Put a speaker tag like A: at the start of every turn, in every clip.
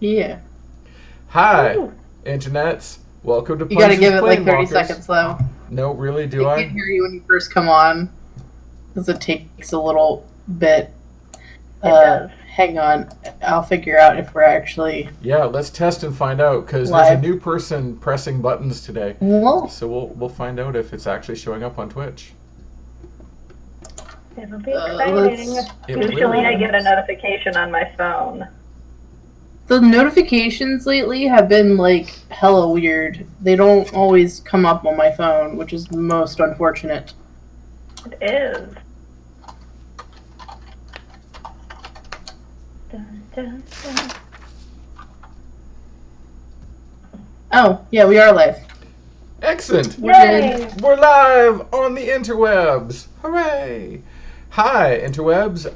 A: Yeah.
B: Hi,
C: Ooh.
B: internets. Welcome to
A: You gotta give
B: Punches
A: it like 30
B: Planewalkers.
A: seconds though.
B: No, really, do
A: I
B: I?
A: can't hear you when you first come on because it takes a little bit.
C: It does.
A: Hang on. I'll figure out if we're actually
B: Yeah, let's test and find out because there's a
A: live.
B: new person pressing buttons today.
A: Well,
B: So we'll find out if it's actually showing up on Twitch.
C: It'll be exciting.
B: It will.
C: Usually I get a notification on my phone.
A: the notifications lately have been like hella weird. They don't always come up on my phone, which is most unfortunate.
C: It is. Dun, dun, dun.
A: Oh, yeah, we are live.
B: Excellent.
C: Yay!
B: We're live on the interwebs. Hooray! Hi, interwebs.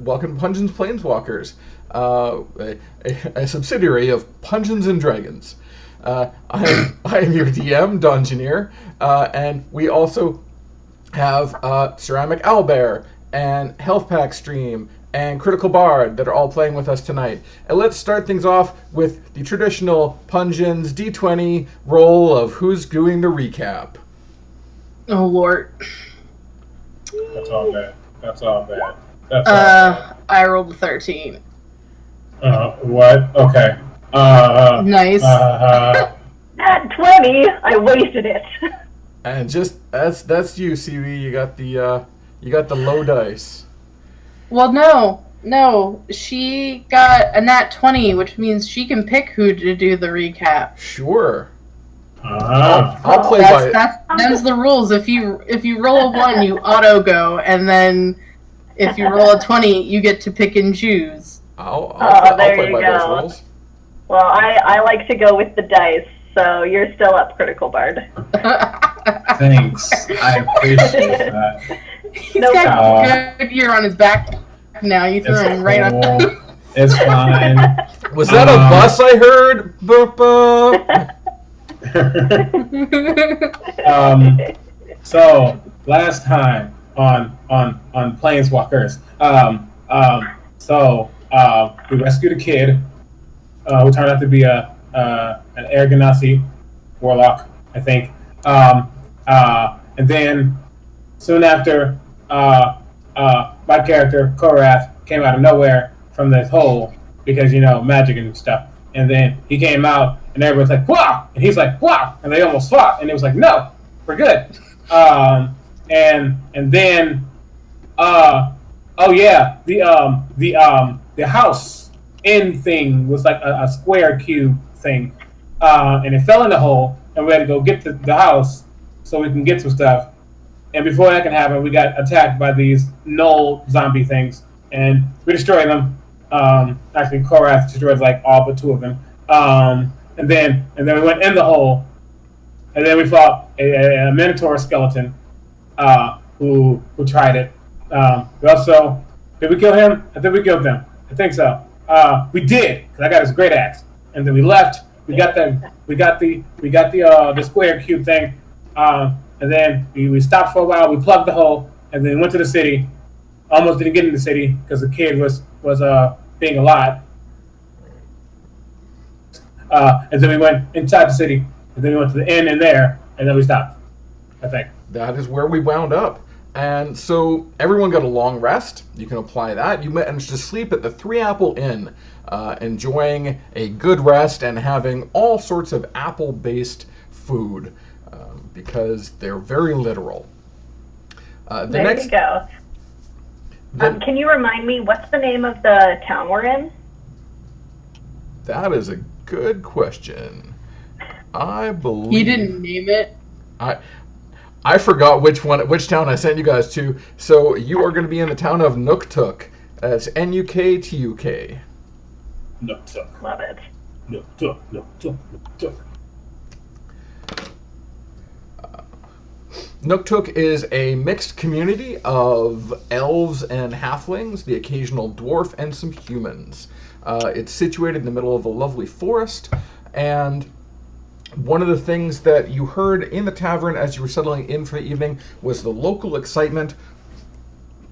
B: Welcome to Pungeons Planeswalkers, a subsidiary of Pungeons and Dragons. I am your DM, Dungeoneer, and we also have Ceramic Owlbear and Health Pack Stream and Critical Bard that are all playing with us tonight. And let's start things off with the traditional Pungeons D20 roll of who's doing the recap.
A: Oh, Lord.
D: That's all bad. That's all bad. That's all bad.
A: I rolled a 13.
D: What? Okay.
A: Nice.
C: At 20, I wasted it.
B: And just that's you, CV. You got the low dice.
A: Well, no. She got a nat 20, which means she can pick who to do the recap.
B: Sure.
D: Uh-huh.
B: I'll play by it.
A: That's the rules. If you roll a 1, you auto go, and then if you roll a 20, you get to pick and choose.
B: I'll
C: there
B: play
C: you
B: by
C: go.
B: those rules.
C: Well, I like to go with the dice, so you're still up, Critical Bard.
D: Thanks. I appreciate that.
A: He's
C: No
A: got good gear on his back now. You threw him right up.
D: Cool. It's fine.
B: Was that a bus I heard? Burpa.
D: So last time on Planeswalkers, we rescued a kid who turned out to be an Aragonasi warlock, I think. And then soon after, my character Korath came out of nowhere from this hole because magic and stuff. And then he came out, and everyone's like, "Wow!" And he's like, "Wow!" And they almost fought, and it was like, "No, we're good." And then, oh yeah, the house end thing was like a square cube thing, and it fell in the hole, and we had to go get to the house so we can get some stuff. And before that can happen, we got attacked by these null zombie things, and we destroyed them. Actually, Korath destroyed like all but 2 of them. And then we went in the hole, and then we fought a Minotaur skeleton who tried it. We also did we kill him? I think we killed them. I think so. We did because I got his great axe, and then we left. We got the square cube thing, and then we stopped for a while. We plugged the hole, and then went to the city. Almost didn't get in the city because the kid was being a lot. And then we went inside the city, and then we went to the inn in there, and then we stopped, I think.
B: That is where we wound up. And so everyone got a long rest. You can apply that. You managed to sleep at the 3 Apple Inn, enjoying a good rest and having all sorts of apple-based food because they're very literal.
C: There you go. Can you remind me, what's the name of the town we're in?
B: That is a good question. I believe
A: You didn't name it.
B: I forgot which town I sent you guys to. So you are going to be in the town of Nuktuk. That's Nuktuk.
D: Nuktuk.
C: Love it.
D: Nuktuk.
B: Nuktuk is a mixed community of elves and halflings, the occasional dwarf, and some humans. It's situated in the middle of a lovely forest, and one of the things that you heard in the tavern as you were settling in for the evening was the local excitement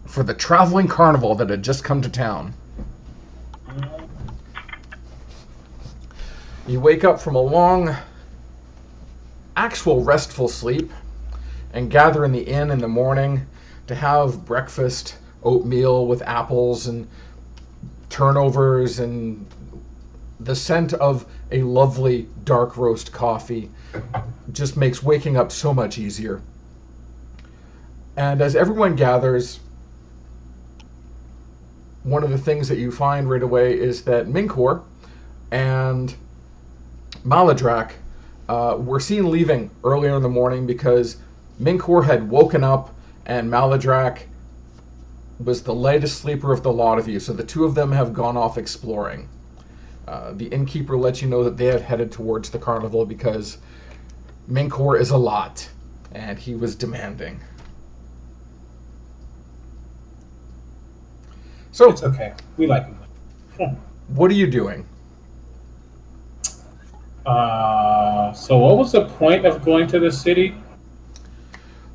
B: for the traveling carnival that had just come to town. You wake up from a long, actual restful sleep and gather in the inn in the morning to have breakfast, oatmeal with apples and turnovers and the scent of a lovely dark roast coffee just makes waking up so much easier. And as everyone gathers, one of the things that you find right away is that Minkor and Maladrak were seen leaving earlier in the morning because Minkor had woken up and Maladrak was the lightest sleeper of the lot of you, so the two of them have gone off exploring. The innkeeper lets you know that they have headed towards the carnival because Minkor is a lot, and he was demanding. So
D: It's okay. We like him.
B: what are you doing?
D: So what was the point of going to the city?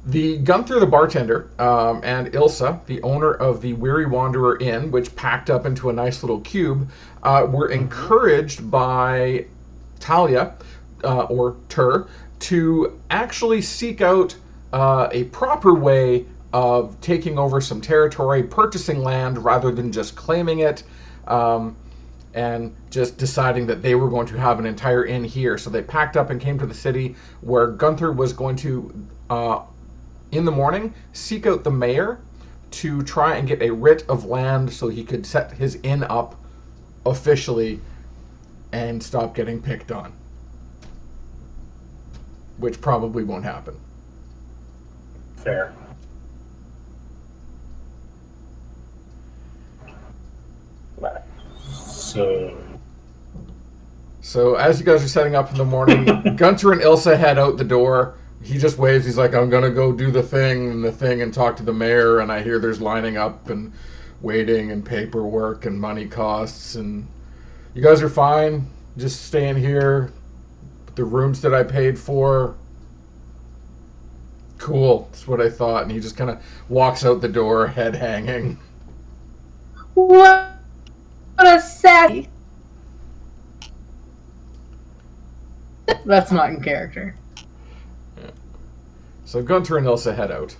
B: The Gunther, the bartender, and Ilsa, the owner of the Weary Wanderer Inn, which packed up into a nice little cube, were encouraged by Talia, or Tur, to actually seek out a proper way of taking over some territory, purchasing land rather than just claiming it, and just deciding that they were going to have an entire inn here. So they packed up and came to the city where Gunther was going to in the morning, seek out the mayor to try and get a writ of land so he could set his inn up officially and stop getting picked on. Which probably won't happen.
D: Fair.
B: So as you guys are setting up in the morning, Gunther and Ilsa head out the door. He just waves. He's like, I'm going to go do the thing and talk to the mayor. And I hear there's lining up and waiting and paperwork and money costs. And you guys are fine. Just staying here. The rooms that I paid for. Cool. That's what I thought. And he just kind of walks out the door, head hanging.
A: What a sassy. That's not in character.
B: So Gunther and Ilsa head out.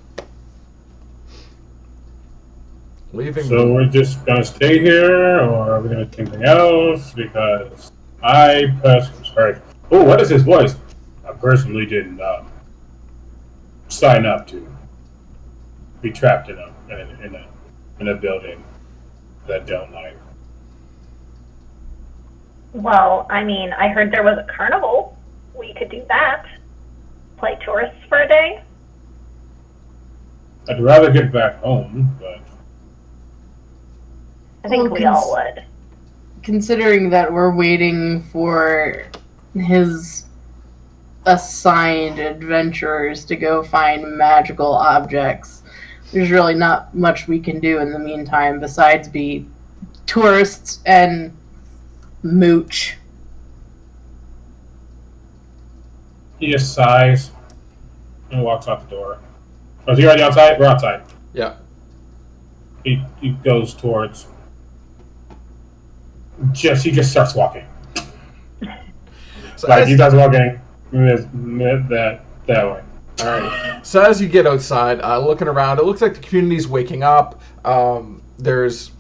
B: Leaving.
D: So we're just gonna stay here, or are we gonna do anything else? Because I personally heard. Oh, what is his voice? I personally didn't sign up to be trapped in a building that I don't like.
C: Well, I mean, I heard there was a carnival. We could do that. Play tourists for a day.
D: I'd rather get back home, but
C: I think we all would.
A: Considering that we're waiting for his assigned adventurers to go find magical objects, there's really not much we can do in the meantime besides be tourists and mooch.
D: he just sighs and walks out the door. Oh, is he already outside? We're outside.
B: Yeah.
D: He goes towards. He just starts walking.
B: So
D: Like he starts walking that way.
B: All right. So as you get outside, looking around, it looks like the community's waking up. There's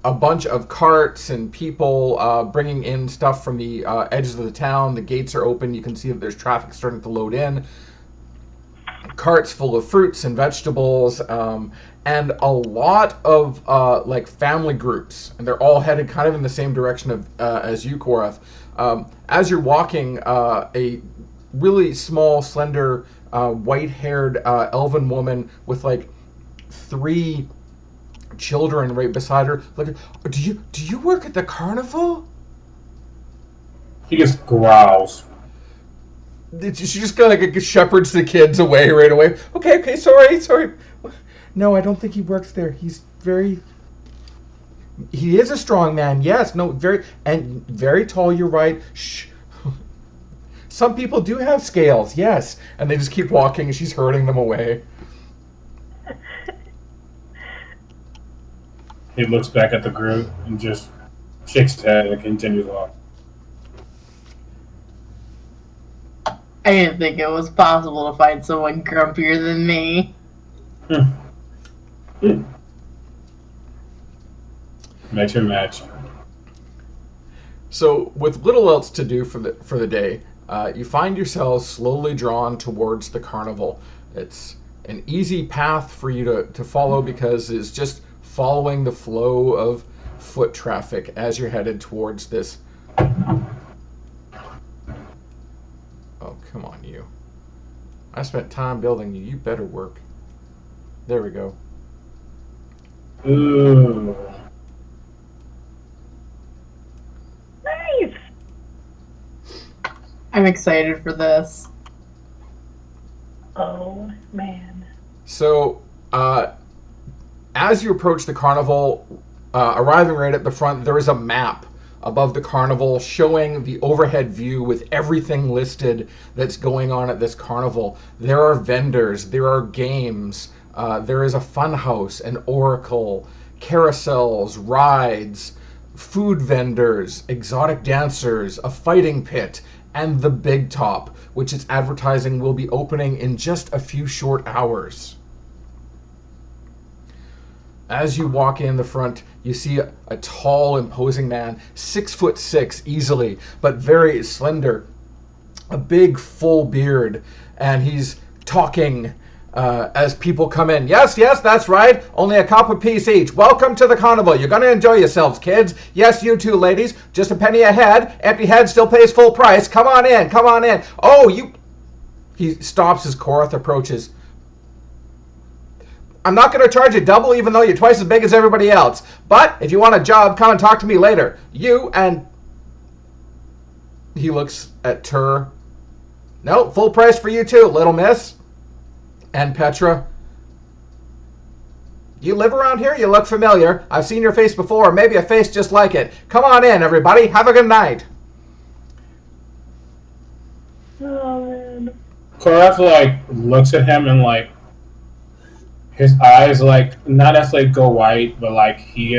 B: a bunch of carts and people bringing in stuff from the edges of the town. The gates are open. You can see that there's traffic starting to load in. Carts full of fruits and vegetables, and a lot of like family groups, and they're all headed kind of in the same direction as you, Korath. As you're walking, a really small, slender, white-haired elven woman with like 3 children right beside her. Like, do you work at the carnival?
D: He just growls.
B: She just kind of like shepherds the kids away right away. Okay, sorry. No, I don't think he works there. He is a strong man, yes. No, very tall, you're right. Shh. Some people do have scales, yes. And they just keep walking and she's herding them away.
D: He looks back at the group and just shakes his head and continues on.
A: I didn't think it was possible to find someone grumpier than me.
D: Match and match.
B: So, with little else to do for the day, you find yourselves slowly drawn towards the carnival. It's an easy path for you to follow because it's just following the flow of foot traffic as you're headed towards this. Oh, come on, you. I spent time building you. You better work. There we go.
D: Ooh.
C: Nice.
A: I'm excited for this.
C: Oh, man.
B: So, as you approach the carnival, arriving right at the front, there is a map above the carnival showing the overhead view with everything listed that's going on at this carnival. There are vendors, there are games, there is a fun house, an oracle, carousels, rides, food vendors, exotic dancers, a fighting pit, and the Big Top, which its advertising will be opening in just a few short hours. As you walk in the front, you see a tall, imposing man, 6'6" easily, but very slender, a big, full beard, and he's talking as people come in. Yes, that's right. Only a cup apiece each. Welcome to the carnival. You're going to enjoy yourselves, kids. Yes, you too, ladies. Just a penny a head. Empty head still pays full price. Come on in. Come on in. Oh, you... He stops as Korath approaches. I'm not going to charge you double even though you're twice as big as everybody else. But if you want a job, come and talk to me later. You and... He looks at Tur. No, full price for you too, little miss. And Petra. You live around here? You look familiar. I've seen your face before, maybe a face just like it. Come on in, everybody. Have a good night.
C: Oh, man.
D: Korath, looks at him and, his eyes, not necessarily go white, but, he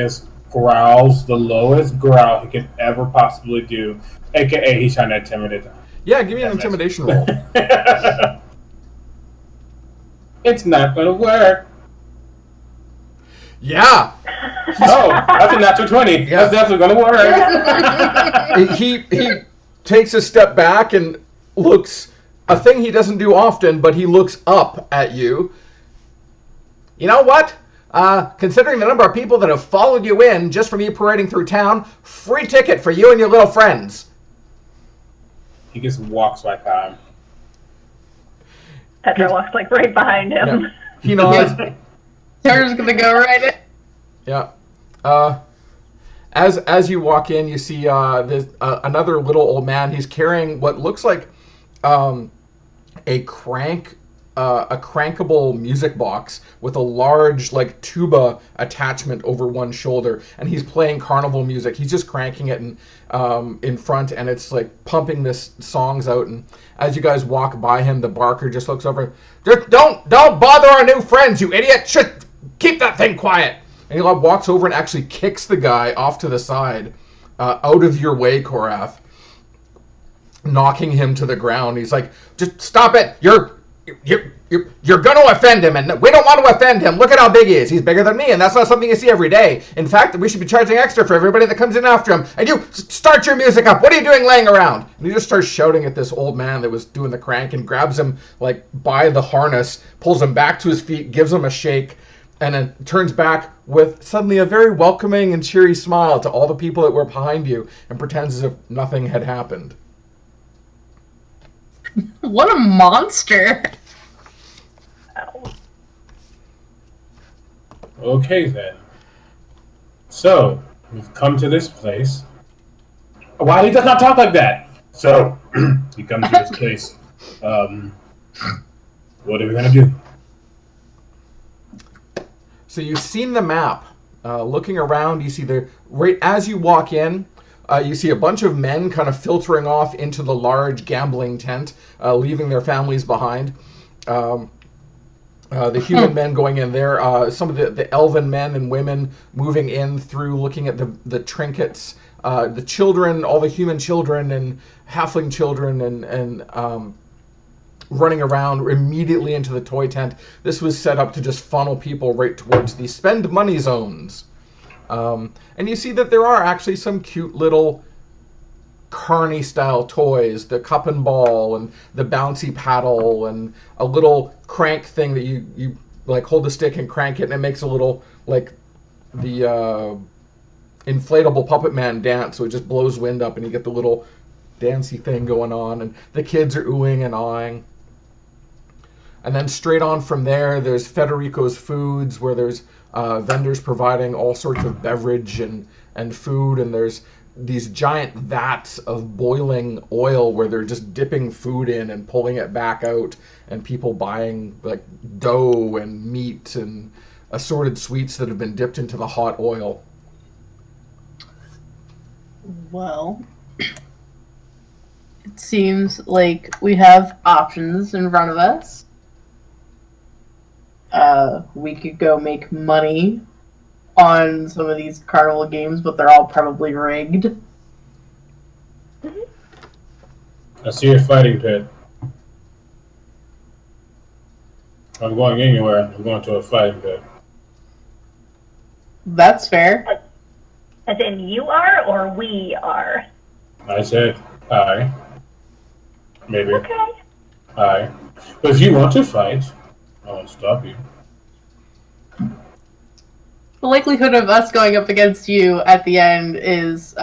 D: growls the lowest growl he can ever possibly do. AKA, he's trying to intimidate them.
B: Yeah, give me an intimidation roll.
D: It's not going to work.
B: Yeah.
D: Oh, that's a natural 20.
B: Yeah.
D: That's definitely going to work.
B: He takes a step back and looks, a thing he doesn't do often, but he looks up at you. You know what? Considering the number of people that have followed you in just from you parading through town, free ticket for you and your little friends.
D: He just walks right by him.
C: Petra walks right behind him.
B: Yeah. He nods.
A: Tur's gonna go right in.
B: Yeah. As you walk in, you see this another little old man. He's carrying what looks like a crankable music box with a large tuba attachment over one shoulder, and he's playing carnival music. He's just cranking it in front, and it's pumping this songs out. And as you guys walk by him, the barker just looks over. Just don't bother our new friends, you idiot! Shit, keep that thing quiet. And he walks over and actually kicks the guy off to the side, out of your way, Korath, knocking him to the ground. He's like, just stop it! You're going to offend him, and we don't want to offend him. Look at how big he is. He's bigger than me, and that's not something you see every day. In fact, we should be charging extra for everybody that comes in after him. And you, start your music up. What are you doing laying around? And he just starts shouting at this old man that was doing the crank and grabs him, by the harness, pulls him back to his feet, gives him a shake, and then turns back with suddenly a very welcoming and cheery smile to all the people that were behind you and pretends as if nothing had happened.
A: What a monster.
D: Okay, then. So, we've come to this place. Why he does not talk like that? So, we come to this place. What are we going to do?
B: So you've seen the map. Looking around, you see right as you walk in, you see a bunch of men kind of filtering off into the large gambling tent, leaving their families behind. The human men going in there, some of the elven men and women moving in through, looking at the trinkets, the children, all the human children and halfling children and running around immediately into the toy tent. This was set up to just funnel people right towards the spend money zones. And you see that there are actually some cute little carny style toys, the cup and ball and the bouncy paddle and a little crank thing that you like hold the stick and crank it and it makes a little like the inflatable puppet man dance, so it just blows wind up and you get the little dancey thing going on and the kids are oohing and awing. And then straight on from there, there's Federico's Foods, where there's vendors providing all sorts of beverage and food, and there's these giant vats of boiling oil where they're just dipping food in and pulling it back out, and people buying like dough and meat and assorted sweets that have been dipped into the hot oil.
A: Well, it seems like we have options in front of us. We could go make money on some of these carnival games, but they're all probably rigged.
D: I see a fighting pit. If I'm going anywhere, I'm going to a fighting pit.
A: That's fair.
C: As in you are, or we are?
D: I said I. Maybe.
C: Okay.
D: I. But if you want to fight, I won't stop you.
A: The likelihood of us going up against you at the end is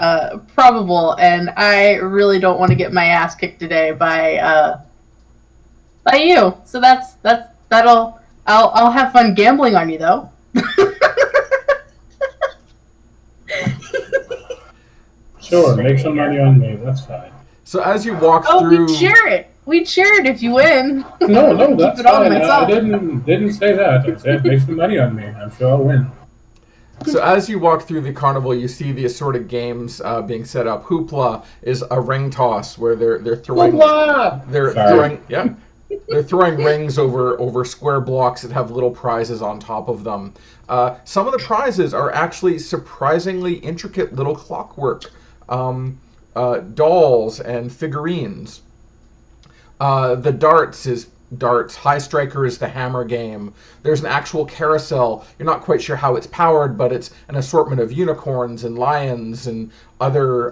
A: probable, and I really don't want to get my ass kicked today by you. So I'll have fun gambling on you though.
D: Sure, make some money on me. That's fine.
B: So as you walk
A: through,
B: we
A: cheer it if you win.
D: No, that's
A: Keep it all to
D: fine.
A: myself.
D: I didn't say that. I said make some money on me. I'm sure I'll win.
B: So as you walk through the carnival, you see the assorted games being set up. Hoopla is a ring toss where they're throwing they're throwing rings over square blocks that have little prizes on top of them. Some of the prizes are actually surprisingly intricate little clockwork dolls and figurines. The darts is darts. High Striker is the hammer game. There's an actual carousel. You're not quite sure how it's powered, but it's an assortment of unicorns and lions and other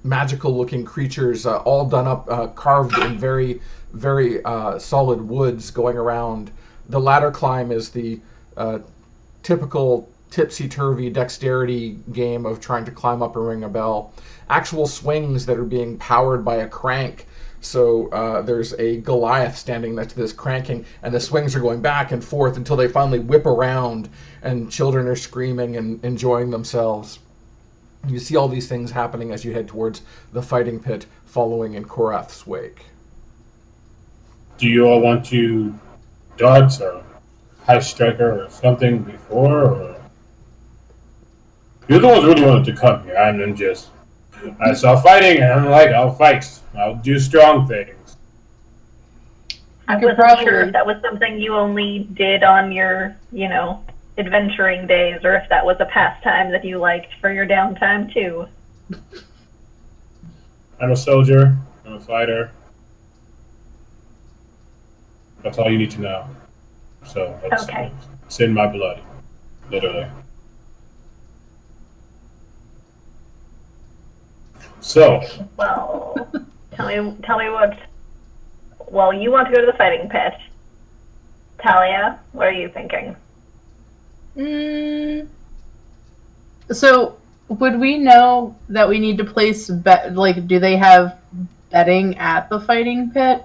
B: magical-looking creatures, all done up, carved in very, very solid woods going around. The ladder climb is the typical tipsy-turvy dexterity game of trying to climb up and ring a bell. Actual swings that are being powered by a crank. So there's a Goliath standing next to this cranking, and the swings are going back and forth until they finally whip around, and children are screaming and enjoying themselves. You see all these things happening as you head towards the fighting pit, following in Korath's wake.
D: Do you all want to darts or High Striker or something before? Or you're the ones who really wanted to come here. I saw fighting, and I'm like, I'll fight. I'll do strong things.
C: I wasn't sure if that was something you only did on your, adventuring days, or if that was a pastime that you liked for your downtime, too.
D: I'm a soldier. I'm a fighter. That's all you need to know. So it's in my blood, literally. So.
C: Well, tell me what. Well, you want to go to the fighting pit. Talia, what are you thinking?
A: So, would we know that we need to place do they have betting at the fighting pit?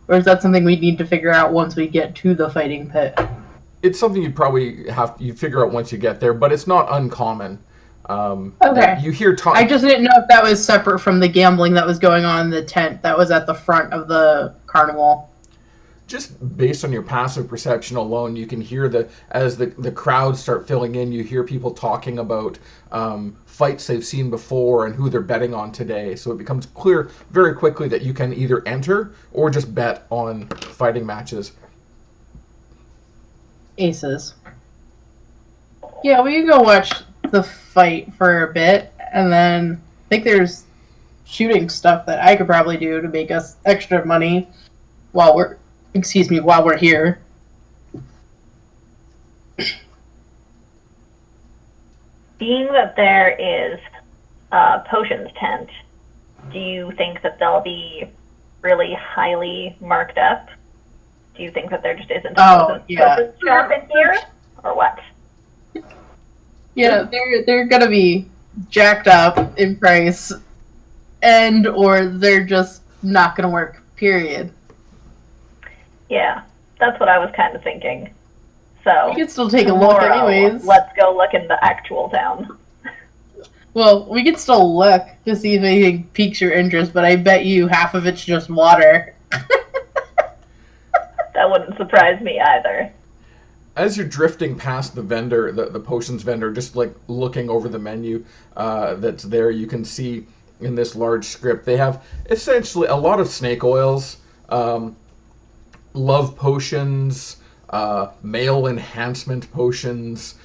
A: Or is that something we need to figure out once we get to the fighting pit?
B: It's something you'd probably you figure out once you get there, but it's not uncommon.
A: Okay.
B: You hear
A: I just didn't know if that was separate from the gambling that was going on in the tent that was at the front of the carnival.
B: Just based on your passive perception alone, you can hear as the crowds start filling in, you hear people talking about fights they've seen before and who they're betting on today. So it becomes clear very quickly that you can either enter or just bet on fighting matches.
A: Aces. Yeah, we can go watch the fight for a bit, and then I think there's shooting stuff that I could probably do to make us extra money while we're here.
C: Being that there is a potions tent, do you think that they'll be really highly marked up? Do you think that there just isn't a potions shop in here, or what?
A: Yeah, they're gonna be jacked up in price, or they're just not gonna work. Period.
C: Yeah, that's what I was kind of thinking. So
A: we can still take a look, anyways.
C: Let's go look in the actual town.
A: Well, we can still look to see if anything piques your interest, but I bet you half of it's just water.
C: That wouldn't surprise me either.
B: As you're drifting past the vendor, the potions vendor, just like looking over the menu that's there, you can see in this large script they have essentially a lot of snake oils, love potions, male enhancement potions,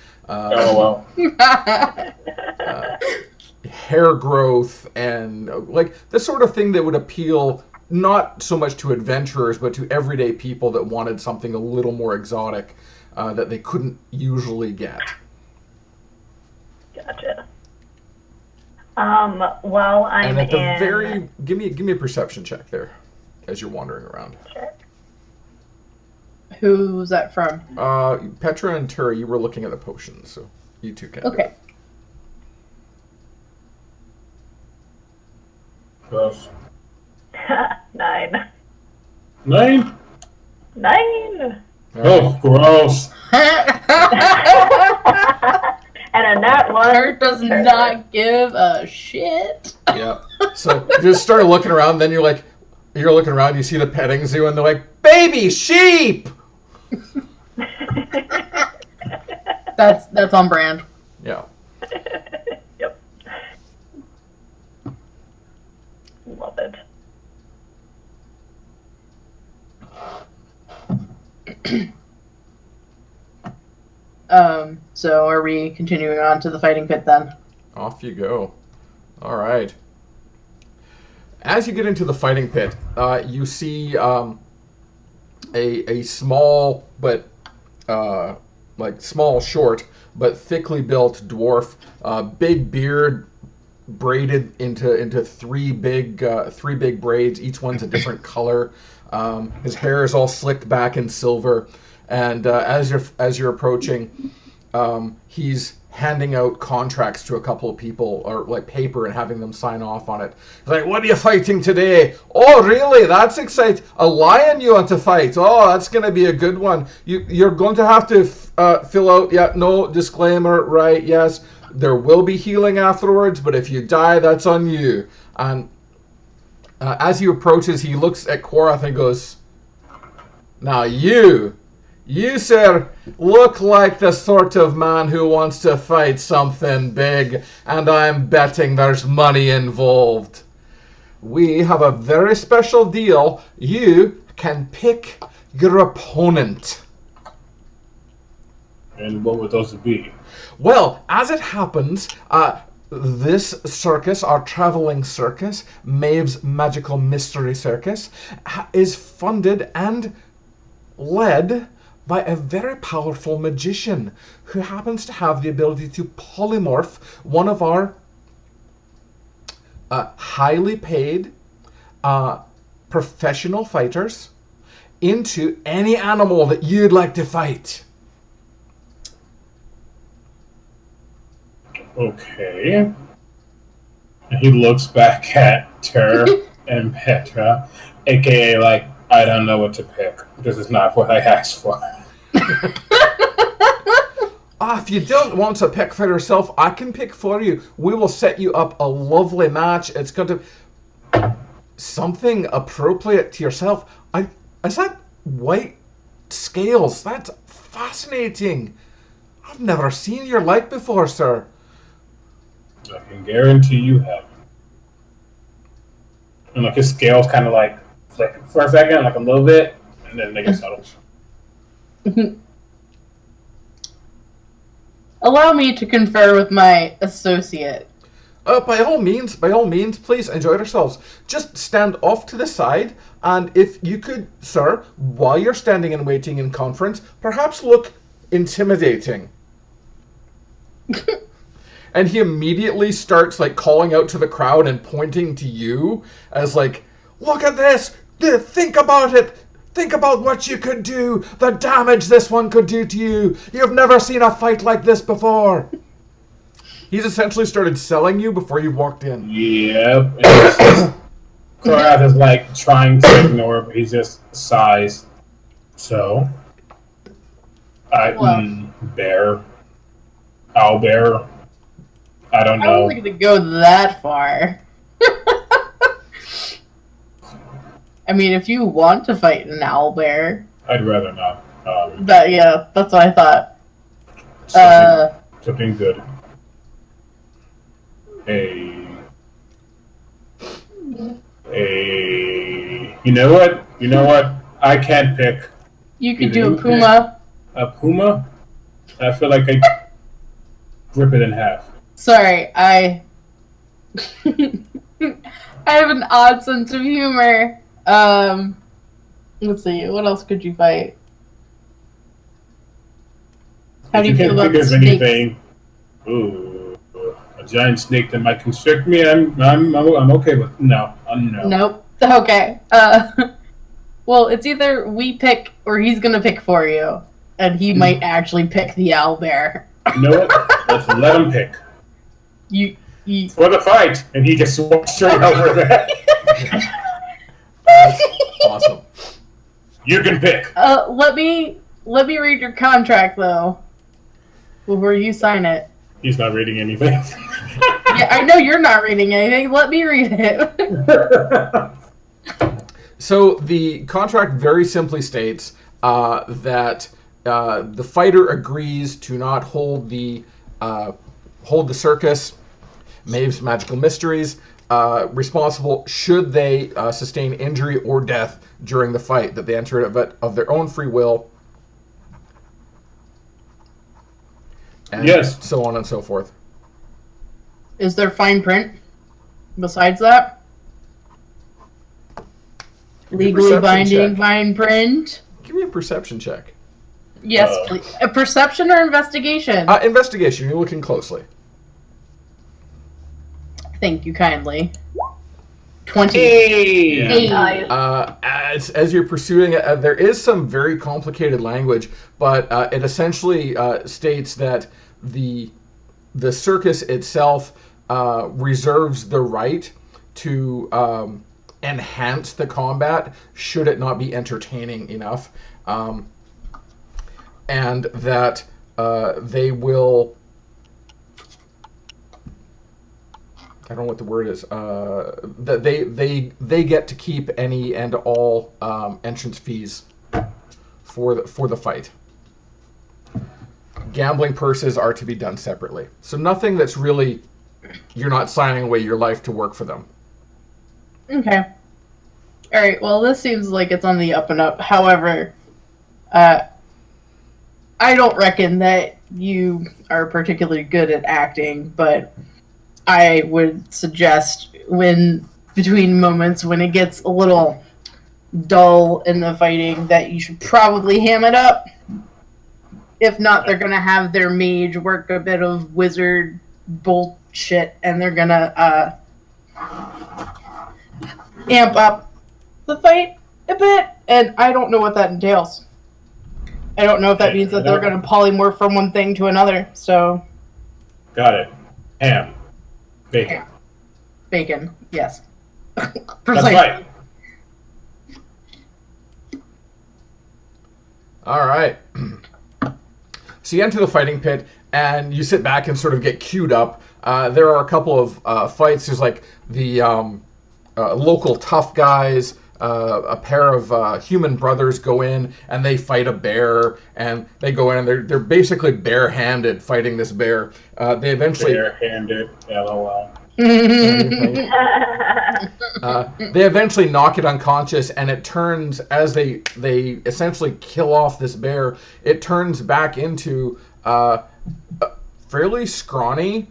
B: hair growth, and like the sort of thing that would appeal not so much to adventurers but to everyday people that wanted something a little more exotic that they couldn't usually get.
C: Gotcha. While I'm
B: and at the very give me a perception check there as you're wandering around.
C: Sure.
A: Who's that from?
B: Petra and Tura, you were looking at the potions, so you two can.
A: Okay.
D: Gross.
C: 9.
D: 9?
C: 9!
D: Oh, gross.
C: And a nat 1.
A: Her does not give a shit.
B: Yeah. So you just start looking around, then you're looking around, you see the petting zoo, and they're like, baby sheep!
A: That's on brand.
B: Yeah.
C: Yep. Love it.
A: So are we continuing on to the fighting pit then?
B: Off you go. All right. As you get into the fighting pit, you see a small but small, short but thickly built dwarf, big beard, braided into three big braids. Each one's a different color. His hair is all slicked back in silver, and as you're approaching, he's handing out contracts to a couple of people, or like paper, and having them sign off on it. He's like, what are you fighting today? Oh, really? That's exciting. A lion you want to fight? Oh, that's going to be a good one. You're going to have to fill out, no, disclaimer, right, yes. There will be healing afterwards, but if you die, that's on you. And as he approaches, he looks at Korath and goes, now you, sir, look like the sort of man who wants to fight something big, and I'm betting there's money involved. We have a very special deal. You can pick your opponent.
D: And what would those be?
B: Well, as it happens, this circus, our traveling circus, Maeve's Magical Mystery Circus, is funded and led by a very powerful magician who happens to have the ability to polymorph one of our highly paid professional fighters into any animal that you'd like to fight.
D: Okay. And he looks back at Tur and Petra, aka like, I don't know what to pick. This is not what I asked for.
B: If you don't want to pick for yourself, I can pick for you. We will set you up a lovely match. It's going to something appropriate to yourself. Is that white scales? That's fascinating. I've never seen your like before, sir.
D: I can guarantee you haven't. And like his scales kind of like flick for a second, like a little bit, and then they get settled.
A: Allow me to confer with my associate.
B: By all means, please enjoy yourselves. Just stand off to the side, and if you could, sir, while you're standing and waiting in conference, perhaps look intimidating. And he immediately starts like calling out to the crowd and pointing to you as like, look at this! Think about it! Think about what you could do! The damage this one could do to you! You've never seen a fight like this before! He's essentially started selling you before you walked in.
D: Yep. Korath is like trying to ignore, but he just sighs. So, bear. Owlbear. I don't know.
A: I wasn't going to go that far. I mean, if you want to fight an owlbear.
D: I'd rather not.
A: That's what I thought.
D: Something good. You know what? I can't pick.
A: You could do a puma.
D: A puma? I feel like I rip it in half.
A: Sorry, I have an odd sense of humor. Let's see, what else could you fight? How do you feel about snakes?
D: Anything? Ooh, a giant snake that might constrict me. I'm okay with no.
A: Nope. Okay. Well, it's either we pick or he's gonna pick for you, and he might actually pick the owlbear.
D: You know what? Let's let him pick.
A: You
D: for the fight, and he just walks straight over there.
B: Awesome.
D: You can pick.
A: Let me read your contract though, before you sign it.
D: He's not reading anything.
A: Yeah, I know you're not reading anything. Let me read it.
B: So the contract very simply states that the fighter agrees to not hold the circus, Maeve's Magical Mysteries, responsible should they sustain injury or death during the fight, that they enter it of their own free will, and
D: yes,
B: so on and so forth.
A: Is there fine print besides that? Legally binding fine print?
B: Give me a perception check.
A: Yes, please. A perception or investigation?
B: Investigation. You're looking closely.
A: Thank you kindly. 20.
D: Hey!
B: As you're pursuing it, there is some very complicated language, but it essentially states that the circus itself reserves the right to enhance the combat should it not be entertaining enough, and that they will. I don't know what the word is. That they get to keep any and all entrance fees for the fight. Gambling purses are to be done separately. So nothing that's really, you're not signing away your life to work for them.
A: Okay. All right. Well, this seems like it's on the up and up. However, I don't reckon that you are particularly good at acting, but I would suggest between moments when it gets a little dull in the fighting that you should probably ham it up. If not, they're going to have their mage work a bit of wizard bullshit, and they're going to amp up the fight a bit, and I don't know what that entails. I don't know if that means that they're going to polymorph from one thing to another, so...
D: Got it. Ham. Bacon.
A: Yeah. Bacon, yes.
D: That's right.
B: All right. So you enter the fighting pit, and you sit back and sort of get queued up. There are a couple of fights. There's like the local tough guys. A pair of human brothers go in, and they fight a bear. And they go in, and they're basically barehanded fighting this bear. They eventually
D: barehanded. LOL.
B: They eventually knock it unconscious, and it turns, as they essentially kill off this bear, it turns back into a fairly scrawny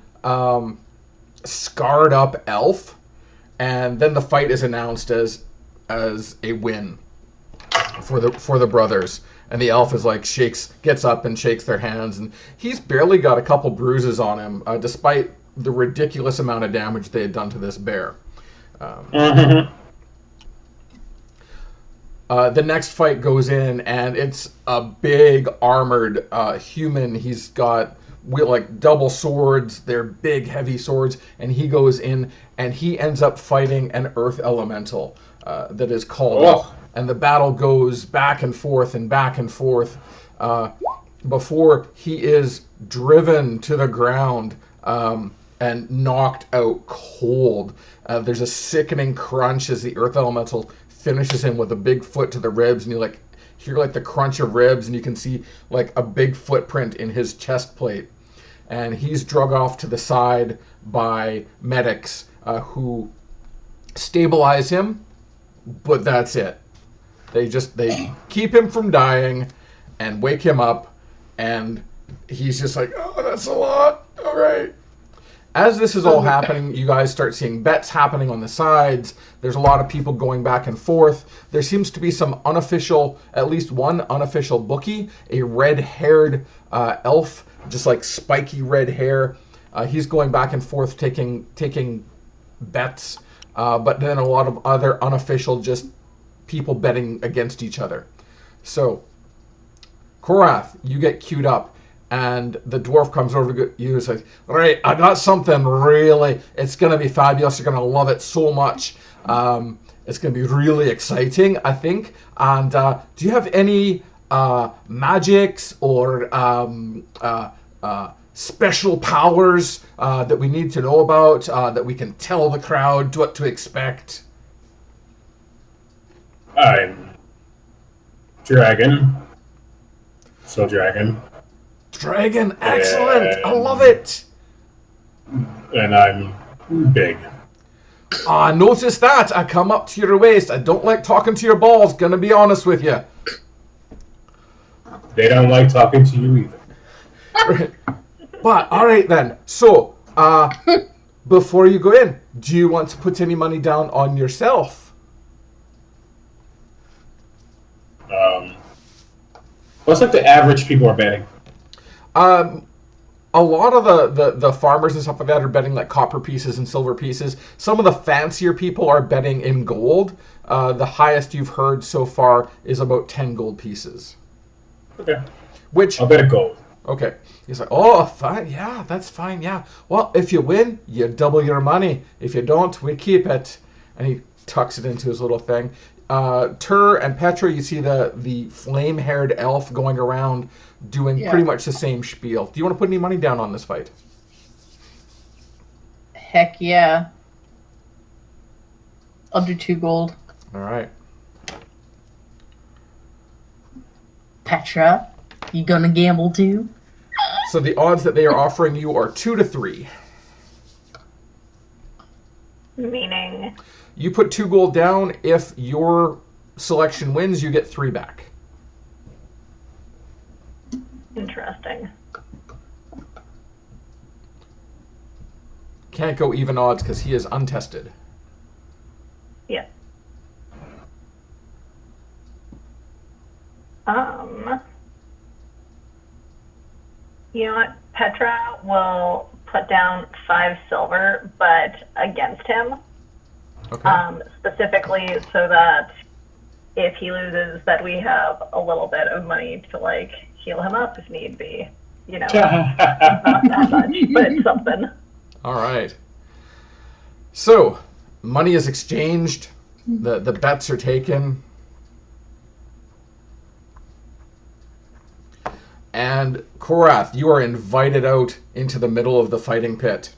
B: scarred up elf, and then the fight is announced as a win for the brothers. And the elf is like gets up and shakes their hands, and he's barely got a couple bruises on him, despite the ridiculous amount of damage they had done to this bear. The next fight goes in, and it's a big armored human. He's got like double swords. They're big, heavy swords, and he goes in, and he ends up fighting an earth elemental that is called up. And the battle goes back and forth and back and forth before he is driven to the ground and knocked out cold. There's a sickening crunch as the earth elemental finishes him with a big foot to the ribs, and you like hear like the crunch of ribs, and you can see like a big footprint in his chest plate. And he's drug off to the side by medics who stabilize him, but that's it. They keep him from dying and wake him up, and he's just like, oh, that's a lot. All right. As this is all happening, you guys start seeing bets happening on the sides. There's a lot of people going back and forth. There seems to be some unofficial, at least one unofficial bookie, a red-haired elf, just like spiky red hair. He's going back and forth taking bets, but then a lot of other unofficial just people betting against each other. So, Korath, you get queued up. And the dwarf comes over to you and says, all right, I got something really, it's going to be fabulous. You're going to love it so much. It's going to be really exciting, I think. And do you have any magics or special powers that we need to know about, that we can tell the crowd what to expect?
D: I'm Dragon. So Dragon.
B: Dragon, excellent! I love it!
D: And I'm big.
B: I noticed that. I come up to your waist. I don't like talking to your balls, gonna be honest with you.
D: They don't like talking to you either.
B: Right. But, alright then. So, before you go in, do you want to put any money down on yourself?
D: What's like the average people are betting?
B: A lot of the farmers and stuff like that are betting like copper pieces and silver pieces. Some of the fancier people are betting in gold. The highest you've heard so far is about 10 gold pieces.
D: Okay.
B: Which
D: I'll bet a gold.
B: Okay. He's like, oh, fine. Yeah, that's fine. Yeah. Well, if you win, you double your money. If you don't, we keep it. And he tucks it into his little thing. Tur and Petra, you see the flame-haired elf going around doing pretty much the same spiel. Do you want to put any money down on this fight?
A: Heck yeah. I'll do 2 gold.
B: All right.
A: Petra, you gonna gamble too?
B: So the odds that they are offering you are 2 to 3.
C: Meaning?
B: You put 2 gold down. If your selection wins, you get 3 back.
C: Interesting.
B: Can't go even odds because he is untested.
C: Yeah. You know what? Petra will put down 5 silver, but against him.
B: Okay.
C: Specifically so that if he loses, that we have a little bit of money to like heal him up if need be. You know, not that much, but it's something.
B: All right. So, money is exchanged. The bets are taken. And Korath, you are invited out into the middle of the fighting pit.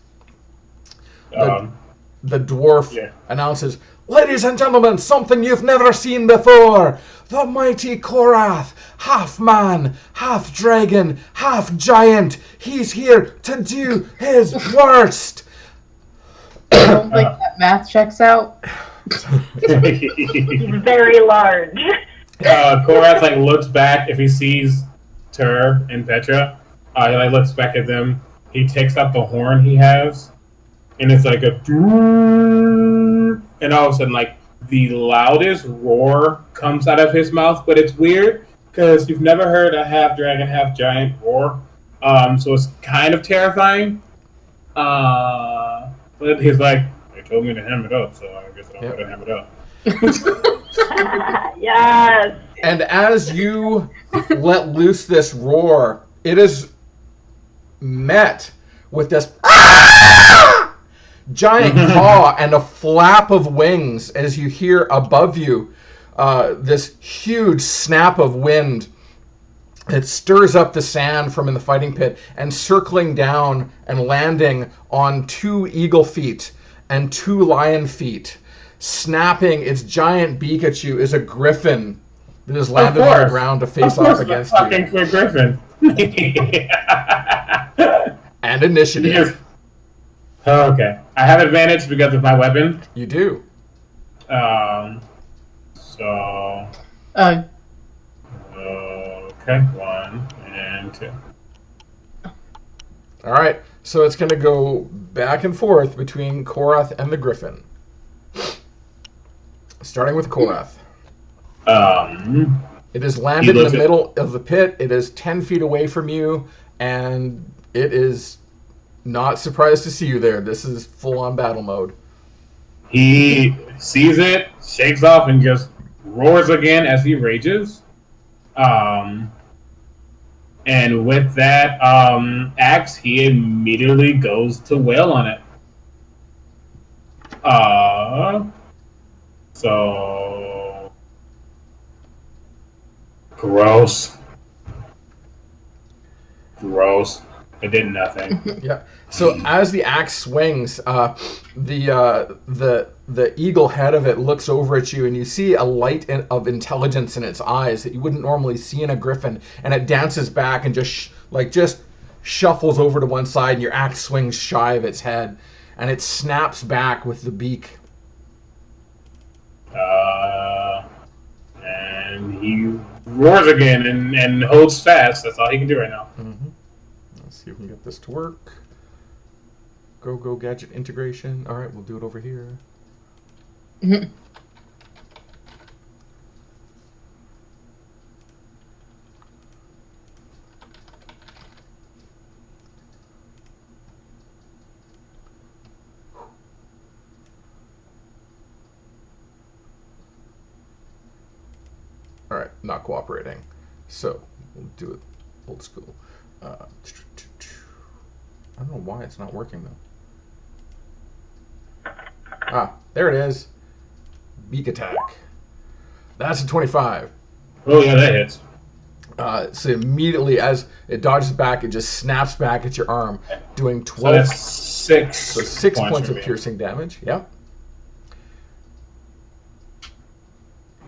B: The dwarf announces, ladies and gentlemen, something you've never seen before. The mighty Korath, half man, half dragon, half giant. He's here to do his worst.
A: I don't think that math checks out.
C: He's very large.
D: Korath like looks back if he sees Tur and Petra. He like looks back at them. He takes out the horn he has, and it's like a, and all of a sudden, like the loudest roar comes out of his mouth, but it's weird because you've never heard a half dragon, half giant roar. So it's kind of terrifying. But he's like, they told me to ham it up, so I guess I'm gonna ham it up.
C: Yes.
B: And as you let loose this roar, it is met with this giant paw and a flap of wings as you hear above you this huge snap of wind. It stirs up the sand from in the fighting pit, and circling down and landing on 2 eagle feet and 2 lion feet. Snapping its giant beak at you is a griffin that has landed on the ground to face off against you.
D: Fucking for griffin.
B: And initiative.
D: Yes. Okay. I have advantage because of my weapon.
B: You do.
D: So. Okay, 1 and 2.
B: All right. So it's going to go back and forth between Korath and the griffin. Starting with Korath. It has landed in the middle of the pit. It is 10 feet away from you, and it is not surprised to see you there. This is full-on battle mode.
D: He sees it, shakes off, and just roars again as he rages. And with that axe, he immediately goes to wail on it. So gross. It did nothing.
B: Yeah. So as the axe swings, the eagle head of it looks over at you, and you see a light of intelligence in its eyes that you wouldn't normally see in a griffin. And it dances back and just shuffles over to one side, and your axe swings shy of its head, and it snaps back with the beak.
D: And he roars again and holds fast. That's all he can do right now.
B: Mm-hmm. Let's see if we can get this to work. Go gadget integration. All right, we'll do it over here.
A: Mhm.
B: All right, not cooperating. So we'll do it old school. I don't know why it's not working though. Ah, there it is. Beak attack. That's a 25.
D: Oh yeah, that hits.
B: So immediately as it dodges back, it just snaps back at your arm, doing 12.
D: So that's 6.
B: So 6 points of piercing damage. Yep.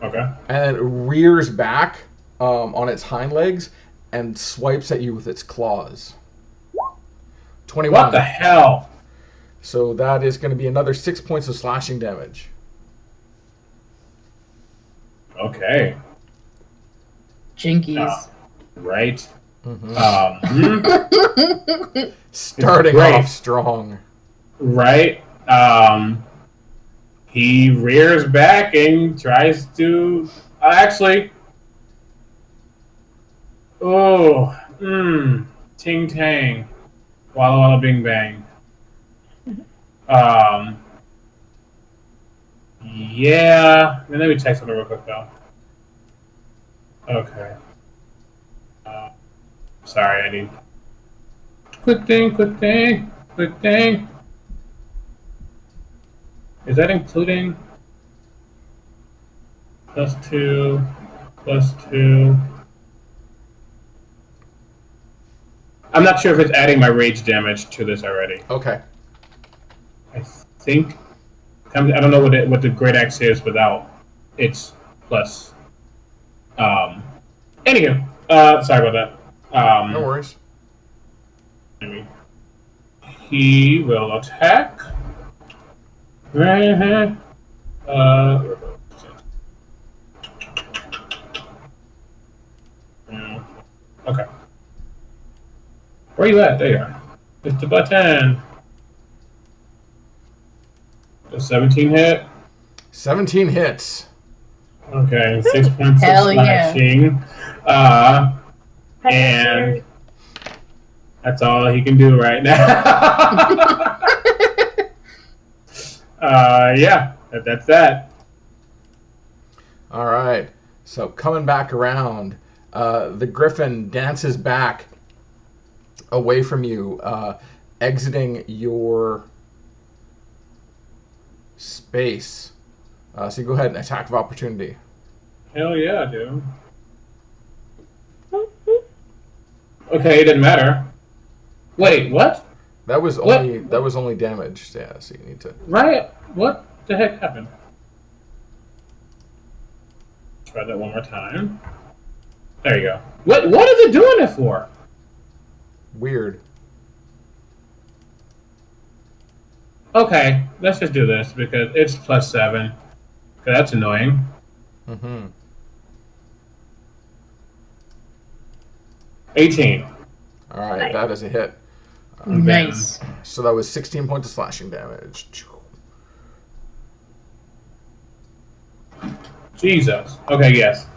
D: Okay.
B: And it rears back on its hind legs and swipes at you with its claws. 21.
D: What the hell?
B: So that is going to be another 6 points of slashing damage.
D: Okay.
A: Jinkies.
D: Right.
B: Mm-hmm. Starting off strong.
D: Right. He rears back and tries to actually. Oh, ting tang, walla walla bing bang. Yeah. Let me check something real quick though. Okay. Sorry, I need. Quick thing. Is that including +2, +2? I'm not sure if it's adding my rage damage to this already.
B: Okay.
D: I think. I don't know what the great axe is without its plus. Anywho, sorry about that.
B: No worries.
D: He will attack. Okay. Where are you at? There you are. Hit the button. A 17 hit.
B: 17 hits.
D: Okay, 6 points of
A: Hell yeah.
D: slashing. And that's all he can do right now. Yeah, that's that.
B: All right. So coming back around, the griffin dances back away from you, exiting your space. So you go ahead and attack of opportunity.
D: Hell yeah, dude. Okay, it didn't matter. Wait, what?
B: That was only damage. Yeah, so you need to.
D: Right? What the heck happened? Try that one more time. There you go. What is it doing it for?
B: Weird.
D: Okay, let's just do this because it's +7. Okay, that's annoying.
B: Mm-hmm.
D: 18.
B: All right, that is a hit.
A: Nice.
B: So that was 16 points of slashing damage.
D: Jesus. Okay, yes.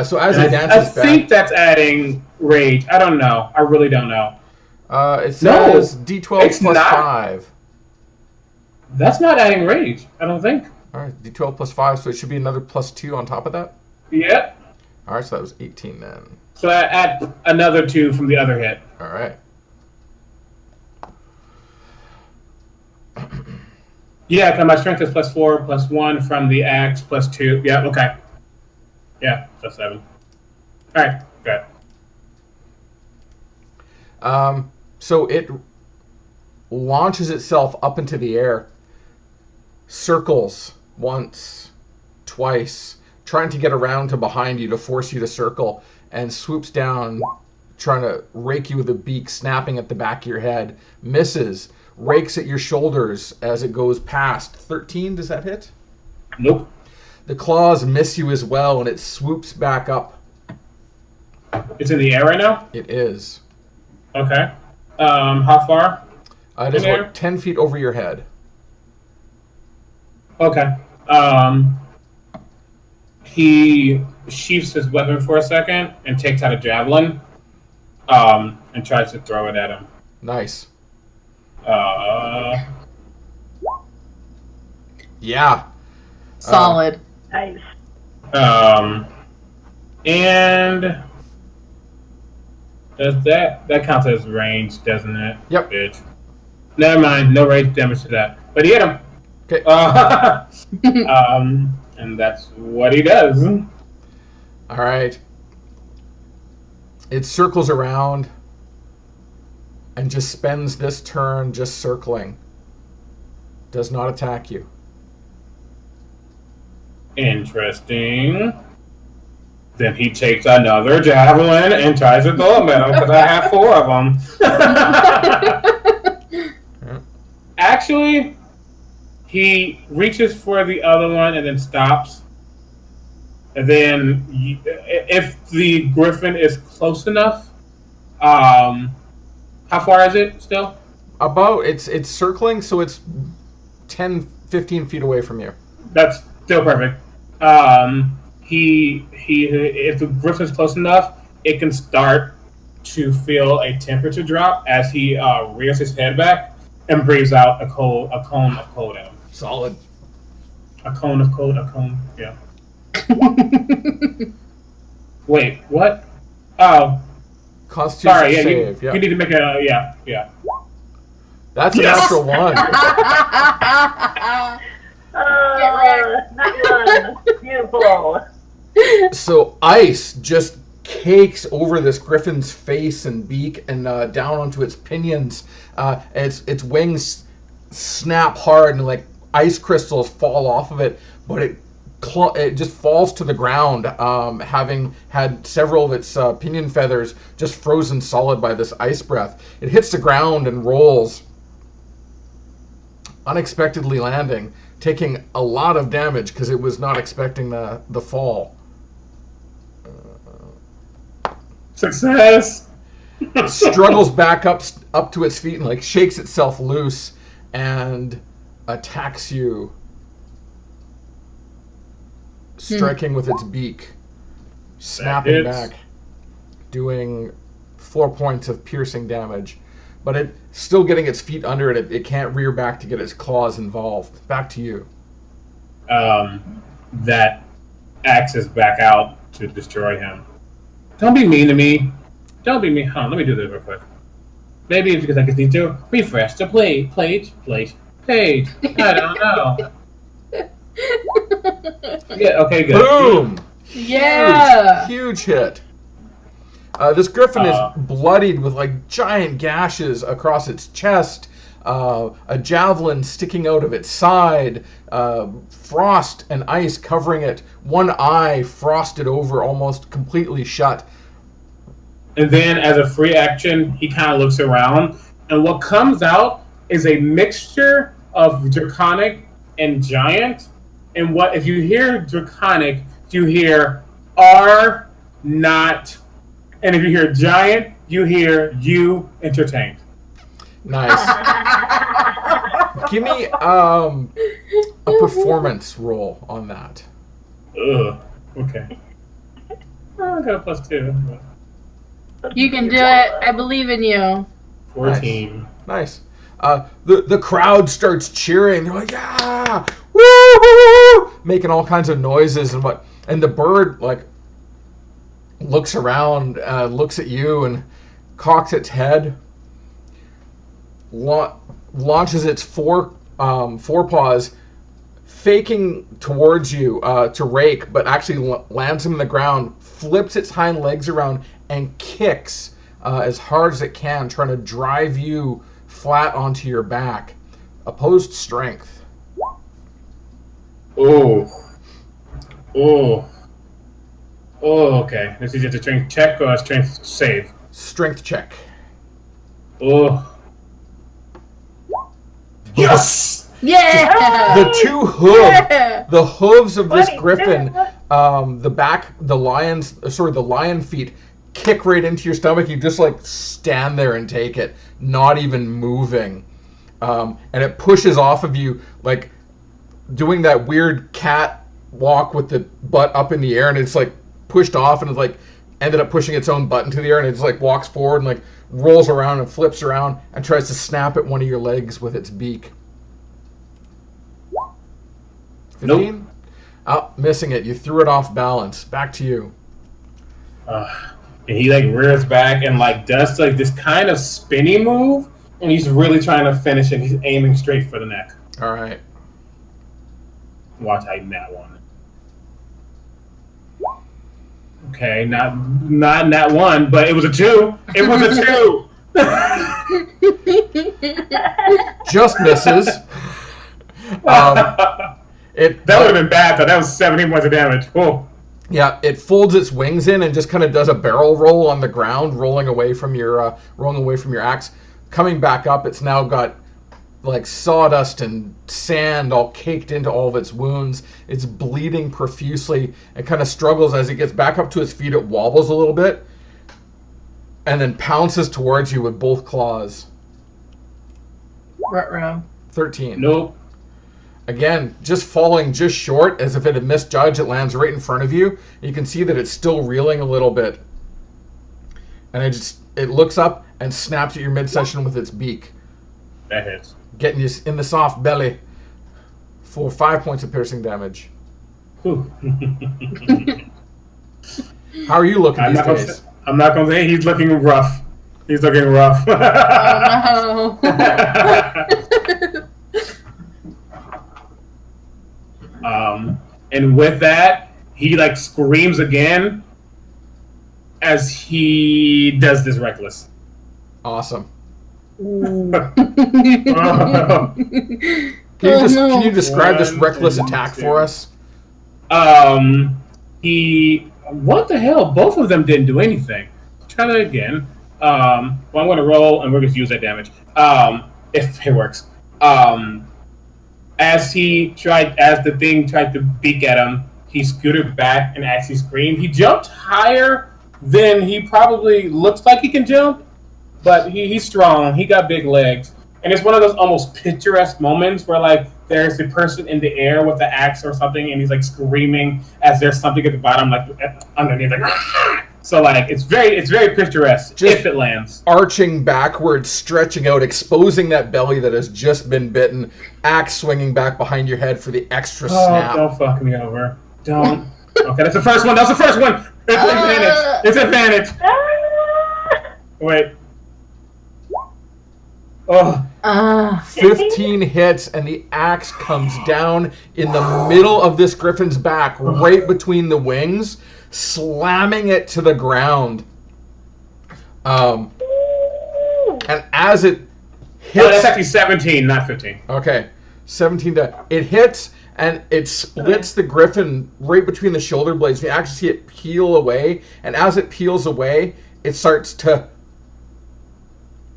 B: So as
D: And
B: he
D: I
B: dances
D: think that's adding rage. I don't know. I really don't know.
B: it says D12
D: it's
B: plus
D: not.
B: 5.
D: That's not adding rage, I don't think.
B: All right, D12 plus 5, so it should be another plus 2 on top of that?
D: Yeah.
B: All right, so that was 18 then.
D: So I add another 2 from the other hit.
B: All right.
D: Yeah, because my strength is +4, +1 from the axe, +2. Yeah, okay. Yeah, that's 7. All right, good.
B: So it launches itself up into the air, circles once, twice, trying to get around to behind you to force you to circle, and swoops down, trying to rake you with a beak, snapping at the back of your head. Misses, rakes at your shoulders as it goes past. 13, does that hit?
D: Nope.
B: The claws miss you as well, and it swoops back up.
D: It's in the air right now?
B: It is.
D: Okay. How far?
B: It is
D: In
B: about
D: air?
B: 10 feet over your head.
D: Okay. He sheaths his weapon for a second and takes out a javelin, and tries to throw it at him.
B: Nice. Yeah.
A: Solid.
C: Nice.
D: And does that counts as range, doesn't it?
B: Yep.
D: Bitch. Never mind. No range damage to that. But he hit him.
B: Okay.
D: And that's what he does.
B: All right. It circles around and just spends this turn just circling. Does not attack you.
D: Interesting. Then he takes another javelin and tries to throw them at him because I have 4 of them. Actually, he reaches for the other one and then stops. And then, if the griffin is close enough, how far is it still?
B: About it's circling, so it's 10, 15 feet away from you.
D: That's still perfect. If the griffin's close enough, it can start to feel a temperature drop as he rears his head back and breathes out a cone of cold at him.
B: Solid.
D: A cone of cold, yeah. Wait, what? Oh,
B: Constitution
D: sorry. Yeah,
B: save.
D: you need to make a yeah.
B: That's a
D: Yes!
B: natural one.
C: That one. Beautiful.
B: So ice just cakes over this griffin's face and beak and down onto its pinions. Its wings snap hard and like ice crystals fall off of it, but it just falls to the ground, having had several of its pinion feathers just frozen solid by this ice breath. It hits the ground and rolls, unexpectedly landing, taking a lot of damage because it was not expecting the fall.
D: Success.
B: Struggles back up to its feet and like shakes itself loose, and attacks you, striking with its beak, snapping back, doing 4 points of piercing damage. But it's still getting its feet under it. It can't rear back to get its claws involved. Back to you.
D: That axe is back out to destroy him. Don't be mean to me. Don't be mean. Let me do this real quick. Maybe it's because I just need to refresh the page. I don't know. Yeah, okay, good.
B: Boom!
A: Yeah!
B: Huge hit. This griffin is bloodied with like giant gashes across its chest, a javelin sticking out of its side, frost and ice covering it, one eye frosted over, almost completely shut.
D: And then, as a free action, he kind of looks around, and what comes out is a mixture of draconic and giant. And what if you hear draconic, you hear "are not," and if you hear giant, you hear "you entertained."
B: Nice. Give me a performance roll on that.
D: Ugh. Okay. I got a +2.
A: You can do it. I believe in you.
D: 14.
B: Nice. The crowd starts cheering. They're like, yeah, woo, making all kinds of noises and the bird like looks around, looks at you, and cocks its head. Launches its forepaws, faking towards you to rake, but actually lands him on the ground. Flips its hind legs around and kicks as hard as it can, trying to drive you flat onto your back. Opposed strength.
D: Oh, okay. This is just a strength check or a strength save?
B: Strength check.
D: Oh. Yes!
A: Yeah!
B: The two hooves, the hooves of this griffin, the lion feet kick right into your stomach. You just like stand there and take it, not even moving. And it pushes off of you, like doing that weird cat walk with the butt up in the air, and it's like pushed off, and it's like ended up pushing its own butt into the air, and it just like walks forward and like rolls around and flips around and tries to snap at one of your legs with its beak. 15?
D: Nope.
B: Oh, missing it. You threw it off balance. Back to you.
D: And he like rears back and like does like this kind of spinny move, and he's really trying to finish it. He's aiming straight for the neck.
B: All right.
D: Watch I that one. Okay, not that one, but it was a 2. It was a 2.
B: Just misses.
D: That would have been bad though. That was 17 points of damage. Oh.
B: Yeah, it folds its wings in and just kind of does a barrel roll on the ground, rolling away from your axe. Coming back up, it's now got like sawdust and sand all caked into all of its wounds. It's bleeding profusely and kind of struggles as it gets back up to its feet. It wobbles a little bit and then pounces towards you with both claws.
A: Ruh-roh.
B: 13.
D: Nope.
B: Again, just falling just short, as if it had misjudged. It lands right in front of you. You can see that it's still reeling a little bit. And it looks up and snaps at your midsection with its beak.
D: That hits.
B: Getting you in the soft belly for 5 points of piercing damage.
D: Whew.
B: How are you looking these days?
D: I'm not going to say he's looking rough. He's looking rough.
A: Oh,
D: And with that, he like screams again as he does this reckless.
B: Awesome.
A: no.
B: Can you describe this reckless attack for us?
D: What the hell? Both of them didn't do anything. Try that again. Well, I'm going to roll, and we're going to use that damage. If it works. As the thing tried to beak at him, he scooted back and actually screamed. He jumped higher than he probably looks like he can jump, but he's strong. He got big legs. And it's one of those almost picturesque moments where, like, there's the person in the air with the axe or something, and he's like screaming as there's something at the bottom, like underneath, like. So like it's very picturesque
B: Just
D: if it lands.
B: Arching backwards, stretching out, exposing that belly that has just been bitten. Axe swinging back behind your head for the extra snap.
D: Don't fuck me over. Don't. Okay, that's the first one. That's the first one. It's advantage. It's advantage. Wait. Oh.
B: 15 hits, and the axe comes down in the middle of this griffin's back, right between the wings, slamming it to the ground. And as it hits...
D: Oh, that's actually 17, not 15.
B: Okay. 17 to... It hits, and it splits the griffin right between the shoulder blades. You actually see it peel away, and as it peels away, it starts to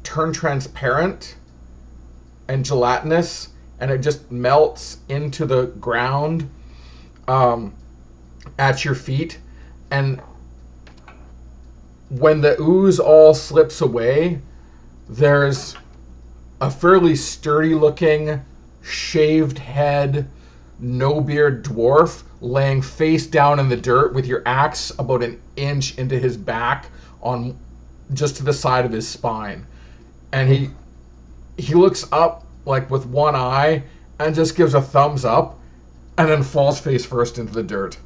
B: turn transparent and gelatinous, and it just melts into the ground at your feet. And when the ooze all slips away, there's a fairly sturdy looking, shaved head, no beard dwarf laying face down in the dirt with your axe about an inch into his back on just to the side of his spine. And he looks up like with one eye and just gives a thumbs up and then falls face first into the dirt.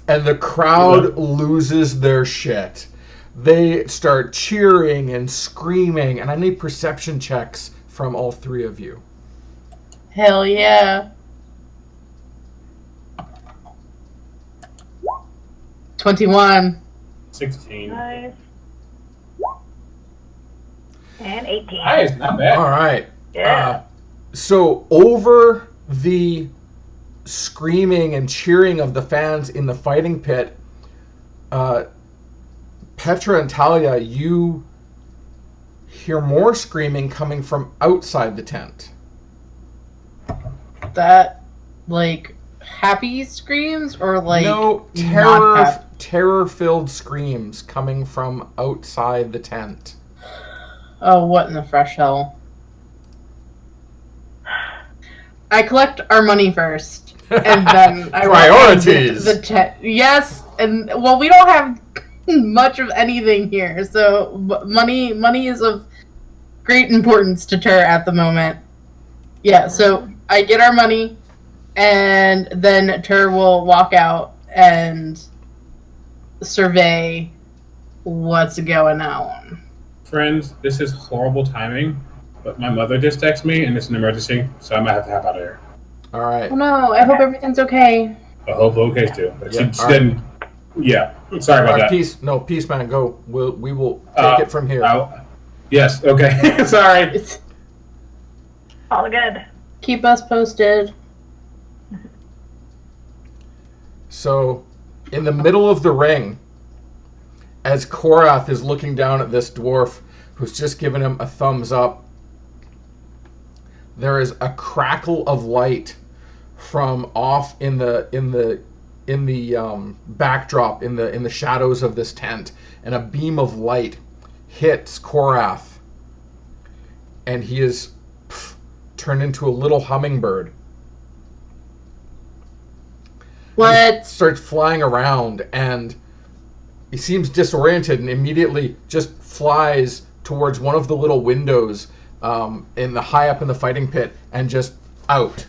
B: And the crowd loses their shit. They start cheering and screaming, and I need perception checks from all three of you.
A: Hell yeah. 21.
D: 16.
C: Nice. And 18.
D: Nice, not bad.
B: All right.
C: Yeah.
B: So over the screaming and cheering of the fans in the fighting pit, Petra and Talia, you hear more screaming coming from outside the tent.
A: That, like, happy screams or, like,
B: No,
A: not happy?
B: terror-filled screams coming from outside the tent.
A: Oh, what in the fresh hell? I collect our money first, and then I
B: Priorities.
A: The tent. Yes, and well, we don't have much of anything here, so money is of great importance to Tur at the moment. Yeah, so I get our money, and then Tur will walk out and survey what's going on.
D: Friends, this is horrible timing, but my mother just texted me, and it's an emergency, so I might have to hop out of here.
B: All right.
A: Oh no, I hope everything's okay.
D: I hope okay too. But
B: Yeah,
D: she
B: all
D: didn't. Yeah, sorry about that.
B: Peace, man. Go. We will take it from here.
D: Yes. Okay. Sorry.
A: It's,
C: All good.
A: keep us posted.
B: So, in the middle of the ring, as Korath is looking down at this dwarf who's just given him a thumbs up, there is a crackle of light from off in the backdrop in the shadows of this tent, and a beam of light hits Korath, and he is turned into a little hummingbird.
A: What?
B: Starts flying around, and he seems disoriented and immediately just flies towards one of the little windows in the high up in the fighting pit and just out.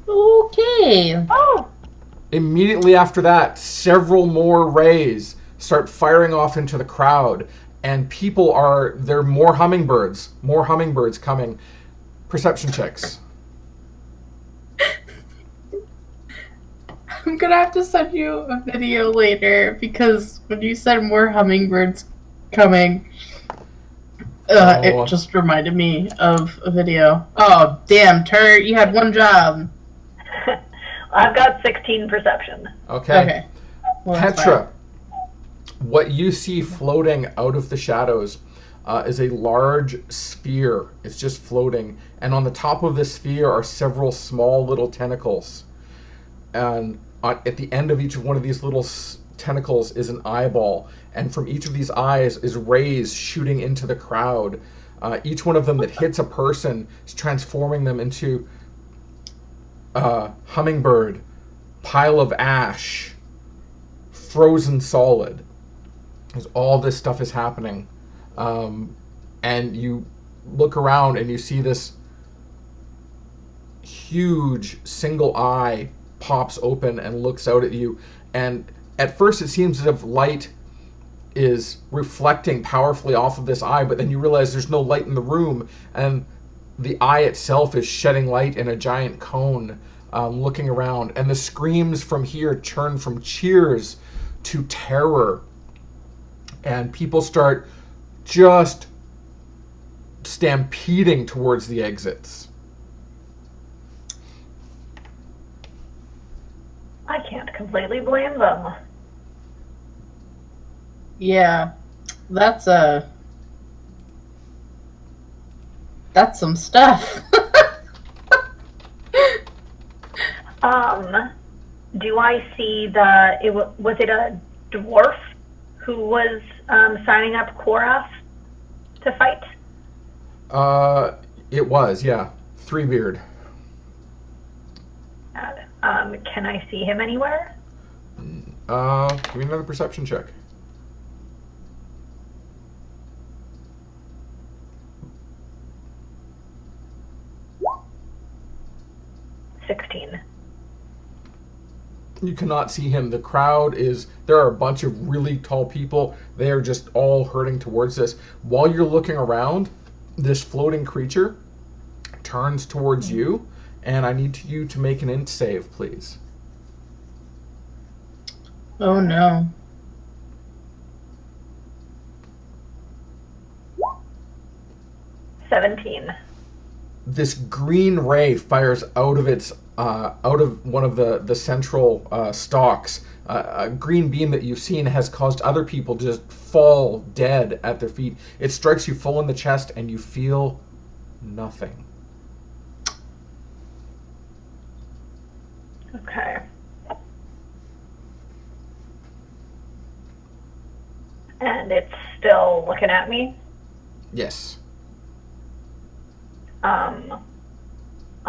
A: Okay.
C: Oh!
B: Immediately after that, several more rays start firing off into the crowd, and there are more hummingbirds coming. Perception checks.
A: I'm gonna have to send you a video later, because when you said more hummingbirds coming, it just reminded me of a video. Oh, damn, Tur, you had one job.
C: I've got 16 perception.
B: Okay.
A: Well, that's
B: Petra, what you see floating out of the shadows is a large sphere. It's just floating, and on the top of this sphere are several small little tentacles. And at the end of each one of these little tentacles is an eyeball, and from each of these eyes is rays shooting into the crowd, Each one of them that hits a person is transforming them into hummingbird, pile of ash, frozen solid. Because all this stuff is happening. And you look around and you see this huge single eye pops open and looks out at you. And at first it seems as if light is reflecting powerfully off of this eye, but then you realize there's no light in the room, and the eye itself is shedding light in a giant cone, looking around. And the screams from here turn from cheers to terror. And people start just stampeding towards the exits.
C: I can't completely blame them.
A: Yeah, that's some stuff.
C: Do I see was it a dwarf who was signing up Korath to fight?
B: It was, yeah. Threebeard.
C: Can I see him anywhere?
B: Give me another perception check. You cannot see him. The crowd there are a bunch of really tall people. They are just all hurting towards this. While you're looking around, this floating creature turns towards you, and I need you to make an int save, please.
A: Oh no.
B: This green ray fires out of one of the central stalks. A green beam that you've seen has caused other people to just fall dead at their feet. It strikes you full in the chest, and you feel nothing.
C: Okay. And it's still looking at me?
B: Yes.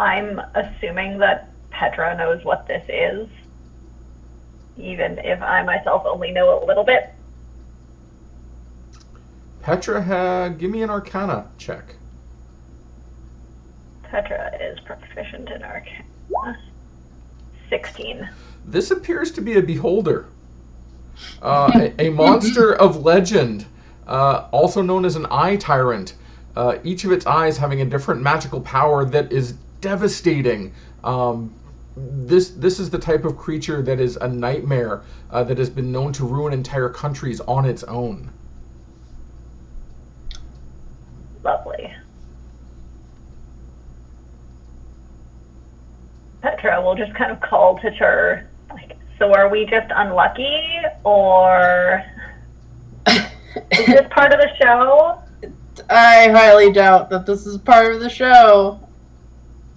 C: I'm assuming that Petra knows what this is, even if I myself only know a little bit.
B: Petra, give me an Arcana check.
C: Petra is proficient in Arcana. 16.
B: This appears to be a beholder. A monster of legend, also known as an eye tyrant. Each of its eyes having a different magical power that is devastating. This is the type of creature that is a nightmare that has been known to ruin entire countries on its own.
C: Lovely. Petra will just kind of call to Chur, like, so are we just unlucky, or is this part of the show?
A: I highly doubt that this is part of the show.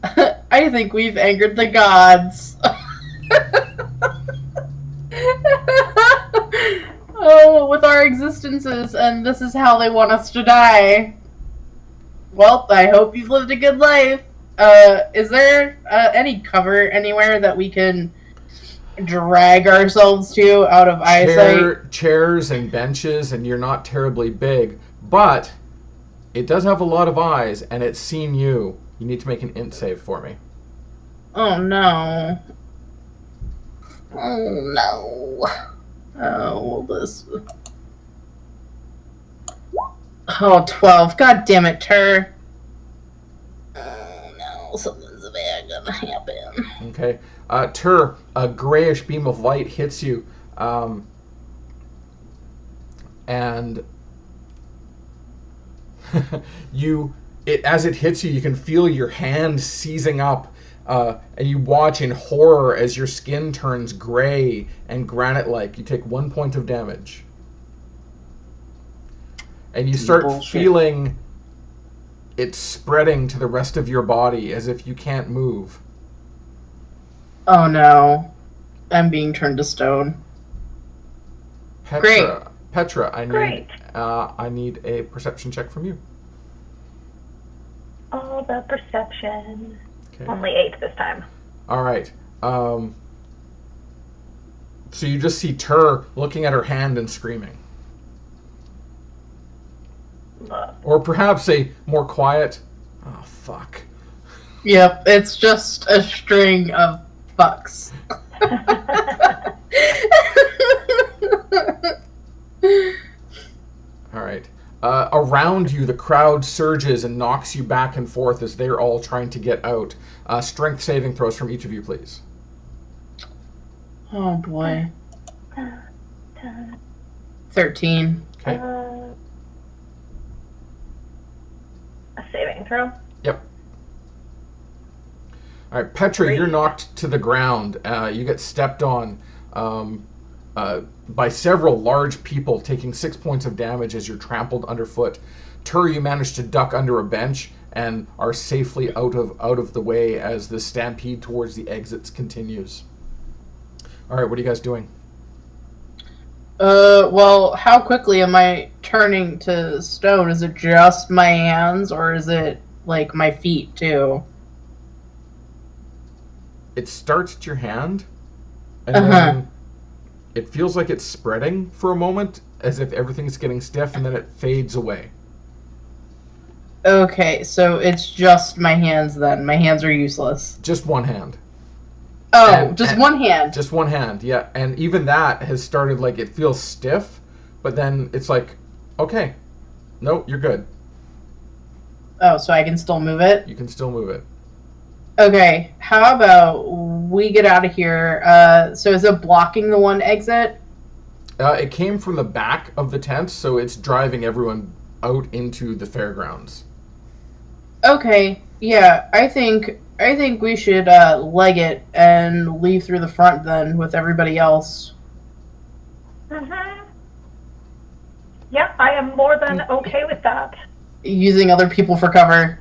A: I think we've angered the gods. Oh, with our existences, and this is how they want us to die. Well, I hope you've lived a good life. Is there any cover anywhere that we can drag ourselves to out of eyesight?
B: Chairs and benches, and you're not terribly big, but it does have a lot of eyes, and it's seen you. You need to make an int save for me.
A: Oh no. Oh no. Oh, this. Oh, 12. God damn it, Tur. Oh no, something's bad gonna happen.
B: Okay. Tur, a grayish beam of light hits you, and as it hits you, you can feel your hand seizing up, and you watch in horror as your skin turns gray and granite-like. You take 1 point of damage. And you start feeling it spreading to the rest of your body as if you can't move.
A: Oh no. I'm being turned to stone.
B: Petra,
A: Great.
B: Petra, I need a perception check from you.
C: roll the perception.
B: Okay.
C: Only 8 this time.
B: All right. So you just see Tur looking at her hand and screaming. Or perhaps a more quiet, oh, fuck.
A: Yep, it's just a string of fucks.
B: All right. Around you, the crowd surges and knocks you back and forth as they're all trying to get out. Strength saving throws from each of you, please.
A: Oh boy. 13.
B: Okay.
C: A saving throw.
B: Yep. All right, Petra,
C: Great.
B: you're knocked to the ground. You get stepped on by several large people, taking 6 points of damage as you're trampled underfoot. Tur, you manage to duck under a bench and are safely out of the way as the stampede towards the exits continues. All right, what are you guys doing?
A: Well, how quickly am I turning to stone? Is it just my hands, or is it, like, my feet, too?
B: It starts at your hand, and then it feels like it's spreading for a moment, as if everything's getting stiff, and then it fades away.
A: Okay, so it's just my hands, then. My hands are useless.
B: Just one hand.
A: Oh, just one hand.
B: Just one hand, yeah. And even that has started, like, it feels stiff, but then it's like, okay, no, you're good.
A: Oh, so I can still move it?
B: You can still move it.
A: Okay, how about we get out of here? So is it blocking the one exit?
B: It came from the back of the tent, so it's driving everyone out into the fairgrounds.
A: Okay, yeah, I think we should leg it and leave through the front then with everybody else.
C: Mm-hmm. Yeah, I am more than okay with that.
A: Using other people for cover.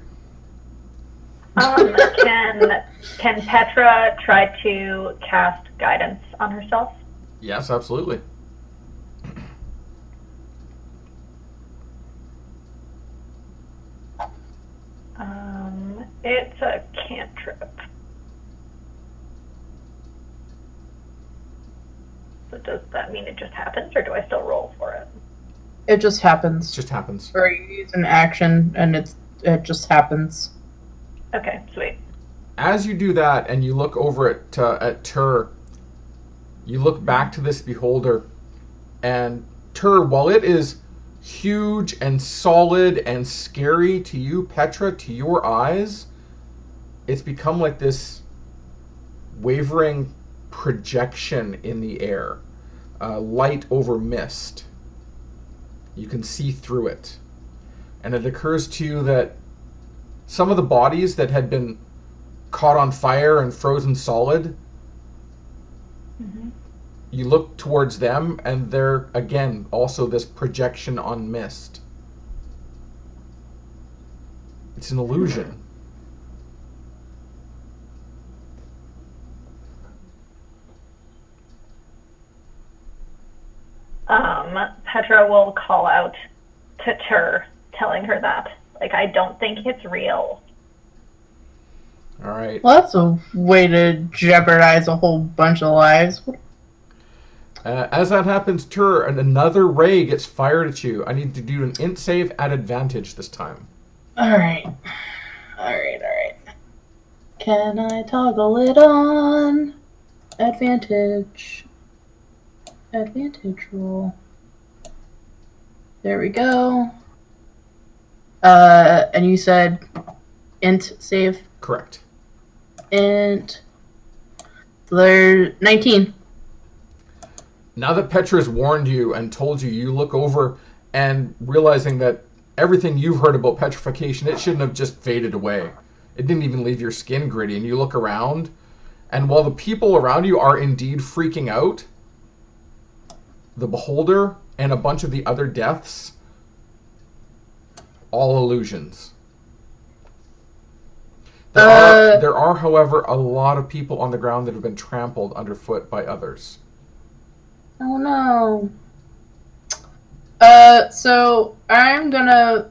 C: Can Petra try to cast guidance on herself?
B: Yes, absolutely.
C: It's a cantrip. So does that mean it just happens, or do I still roll for it?
A: It just happens.
B: It just happens.
A: Or you use an action and it just happens.
C: Okay, sweet.
B: As you do that, and you look over at Tur, you look back to this beholder, and Tur, while it is huge and solid and scary to you, Petra, to your eyes, it's become like this wavering projection in the air, light over mist. You can see through it. And it occurs to you that some of the bodies that had been caught on fire and frozen solid, you look towards them, and they're, again, also this projection on mist. It's an illusion.
C: Petra will call out to Tur, telling her that. Like, I don't think it's real.
B: All right.
A: Well, that's a way to jeopardize a whole bunch of lives.
B: As that happens, Tur, another ray gets fired at you. I need to do an int save at advantage this time.
A: Alright. Can I toggle it on? Advantage. Advantage roll. There we go. And you said int save?
B: Correct.
A: Int. So there's 19.
B: Now that Petra has warned you and told you, you look over and realizing that everything you've heard about petrification, it shouldn't have just faded away. It didn't even leave your skin gritty. And you look around, and while the people around you are indeed freaking out, the beholder and a bunch of the other deaths, all illusions. There are, however, a lot of people on the ground that have been trampled underfoot by others.
A: Oh no. So I'm gonna.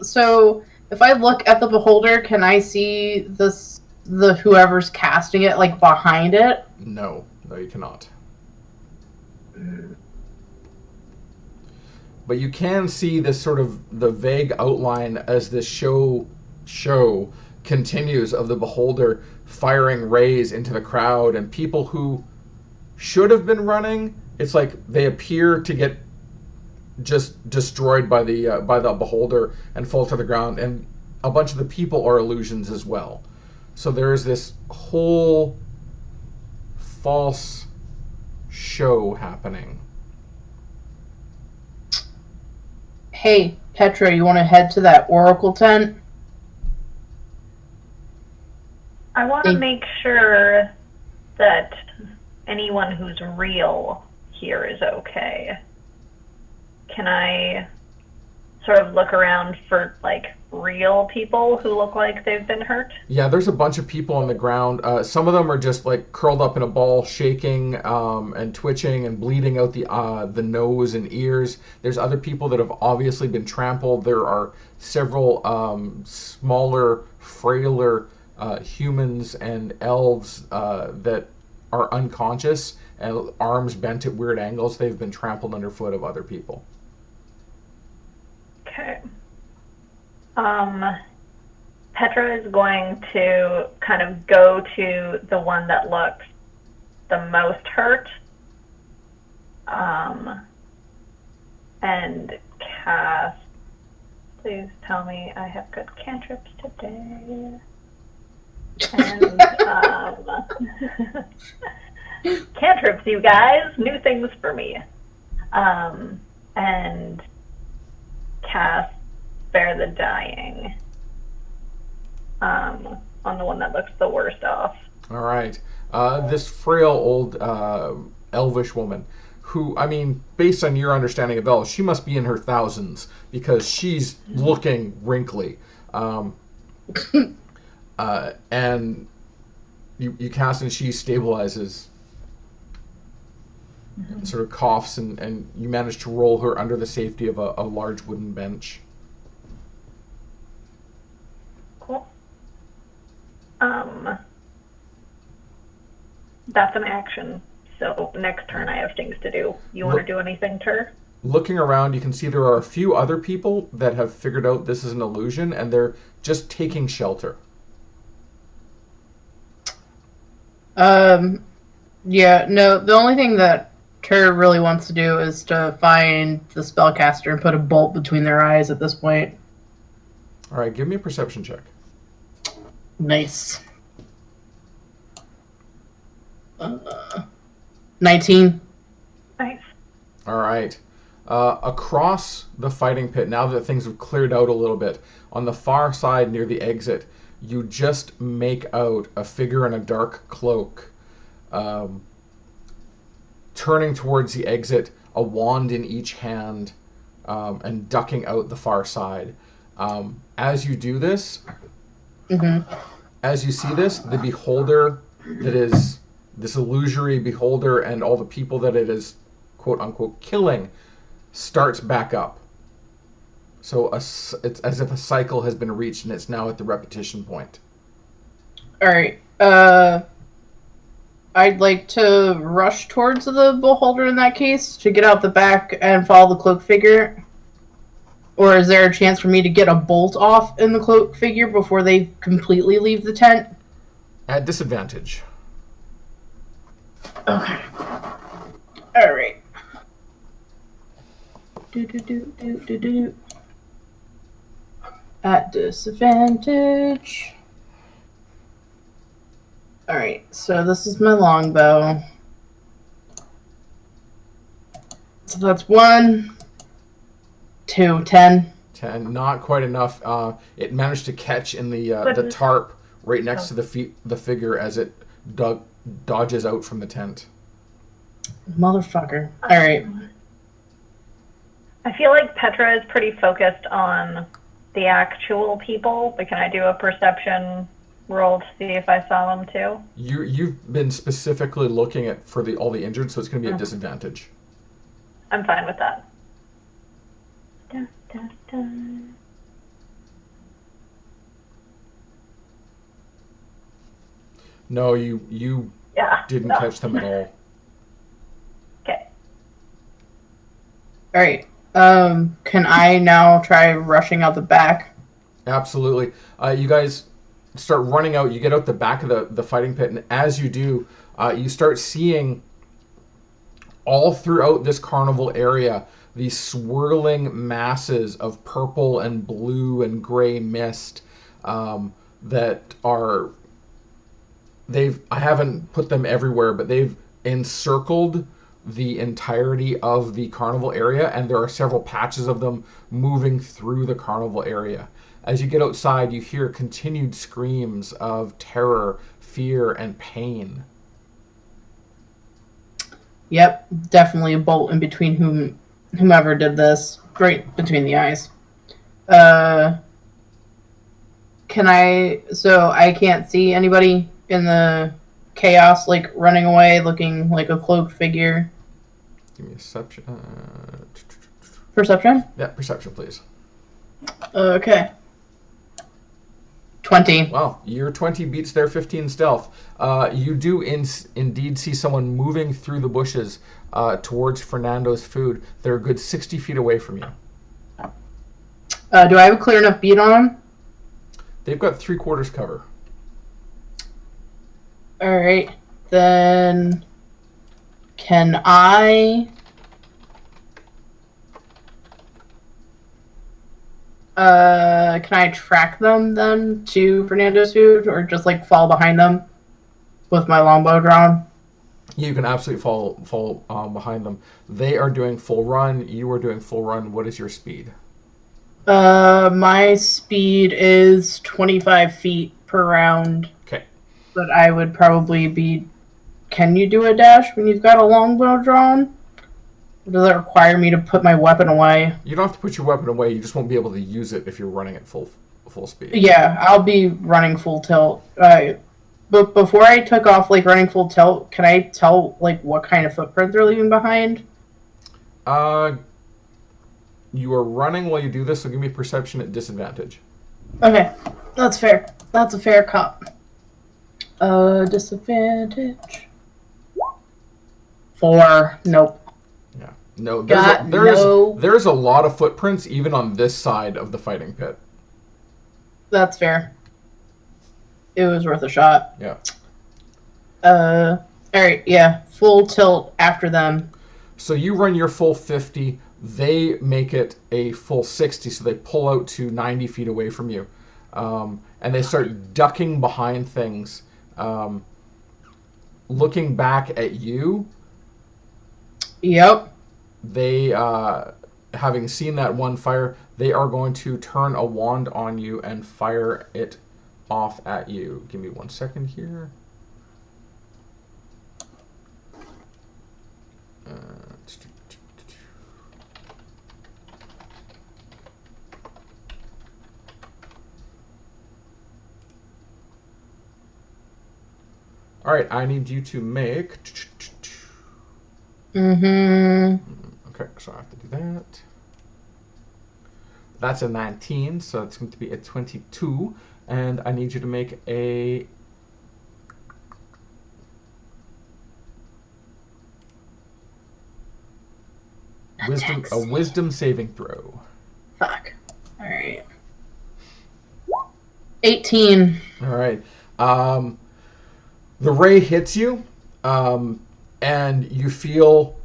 A: So If I look at the beholder, can I see the whoever's casting it like behind it?
B: No, you cannot. But you can see this sort of the vague outline as this show continues of the beholder firing rays into the crowd, and people who should have been running, it's like they appear to get just destroyed by the beholder and fall to the ground, and a bunch of the people are illusions as well. So there is this whole false show happening.
A: Hey, Petra, you want to head to that Oracle tent?
C: I want to make sure that anyone who's real here is okay. Can I sort of look around for, like, real people who look like they've been hurt?
B: Yeah, there's a bunch of people on the ground. Some of them are just like curled up in a ball, shaking and twitching and bleeding out the nose and ears. There's other people that have obviously been trampled. There are several smaller, frailer humans and elves that are unconscious and arms bent at weird angles. They've been trampled underfoot of other people.
C: Okay. Petra is going to kind of go to the one that looks the most hurt, and cast. Please tell me I have good cantrips today. And cantrips, you guys, new things for me. And cast Spare the Dying on the one that looks the worst off.
B: All right. This frail old elvish woman, who, I mean, based on your understanding of elves, she must be in her thousands because she's looking wrinkly. And you cast and she stabilizes, and sort of coughs, and you manage to roll her under the safety of a large wooden bench.
C: Cool. That's an action. So next turn I have things to do. You want to do anything, Tur?
B: Looking around, you can see there are a few other people that have figured out this is an illusion, and they're just taking shelter.
A: Yeah, no, the only thing that Tur really wants to do is to find the spellcaster and put a bolt between their eyes at this point.
B: All right, give me a perception check.
A: Nice. 19.
C: Nice.
B: All right. Across the fighting pit, now that things have cleared out a little bit, on the far side near the exit, you just make out a figure in a dark cloak, turning towards the exit, a wand in each hand, and ducking out the far side. As you do this, as you see this, the beholder that is this illusory beholder and all the people that it is, quote unquote, killing, starts back up. So it's as if a cycle has been reached and it's now at the repetition point.
A: Alright, I'd like to rush towards the beholder in that case to get out the back and follow the cloak figure. Or is there a chance for me to get a bolt off in the cloak figure before they completely leave the tent?
B: At disadvantage.
A: Okay. Alright. At disadvantage. Alright, so this is my longbow. So that's 1, 2, 10.
B: 10, not quite enough. It managed to catch in the tarp right next to the figure as it dodges out from the tent.
A: Motherfucker. Alright.
C: I feel like Petra is pretty focused on the actual people, but can I do a perception roll to see if I saw them too?
B: You've been specifically looking at for all the injured, so it's going to be a disadvantage.
C: I'm fine with that. Dun, dun, dun.
B: No, you
C: Yeah.
B: didn't
C: No.
B: catch them at all.
C: Okay.
A: All right. Can I now try rushing out the back?
B: Absolutely. You guys start running out. You get out the back of the fighting pit, and as you do, you start seeing all throughout this carnival area these swirling masses of purple and blue and gray mist that are I haven't put them everywhere, but they've encircled the entirety of the carnival area, and there are several patches of them moving through the carnival area. As you get outside, you hear continued screams of terror, fear, and pain.
A: Yep, definitely a bolt in between whomever did this, right between the eyes. Can I? So I can't see anybody in the chaos, like running away, looking like a cloaked figure.
B: Give me a perception.
A: Perception.
B: Yeah, perception, please.
A: Okay. 20.
B: Wow, your 20 beats their 15 stealth. You do indeed see someone moving through the bushes towards Fernando's food. They're a good 60 feet away from you.
A: Do I have a clear enough beat on them?
B: They've got 3/4 cover.
A: All right. Then can I track them then to Fernando's food, or just like fall behind them with my longbow drawn?
B: You can absolutely fall behind them. They are doing full run. You are doing full run. What is your speed?
A: My speed is 25 feet per round.
B: Okay.
A: But I would probably be. Can you do a dash when you've got a longbow drawn? Or does that require me to put my weapon away?
B: You don't have to put your weapon away. You just won't be able to use it if you're running at full speed.
A: Yeah, I'll be running full tilt. But before I took off, like running full tilt, can I tell like what kind of footprint they're leaving behind?
B: You are running while you do this, so give me perception at disadvantage.
A: Okay, that's fair. That's a fair cop. Disadvantage. 4. Nope.
B: Yeah. No,
A: Got
B: there's a lot of footprints even on this side of the fighting pit.
A: That's fair. It was worth a shot.
B: Yeah.
A: Alright, yeah. Full tilt after them.
B: So you run your full 50, they make it a full 60, so they pull out to 90 feet away from you. And they start ducking behind things. Looking back at you.
A: Yep.
B: They, having seen that one fire, they are going to turn a wand on you and fire it off at you. Give me 1 second here. All right, I need you to make. Okay, so I have to do that. That's a 19, so it's going to be a 22, and I need you to make a. Wisdom saving throw.
A: Fuck. Alright. 18.
B: All right. The ray hits you, and you feel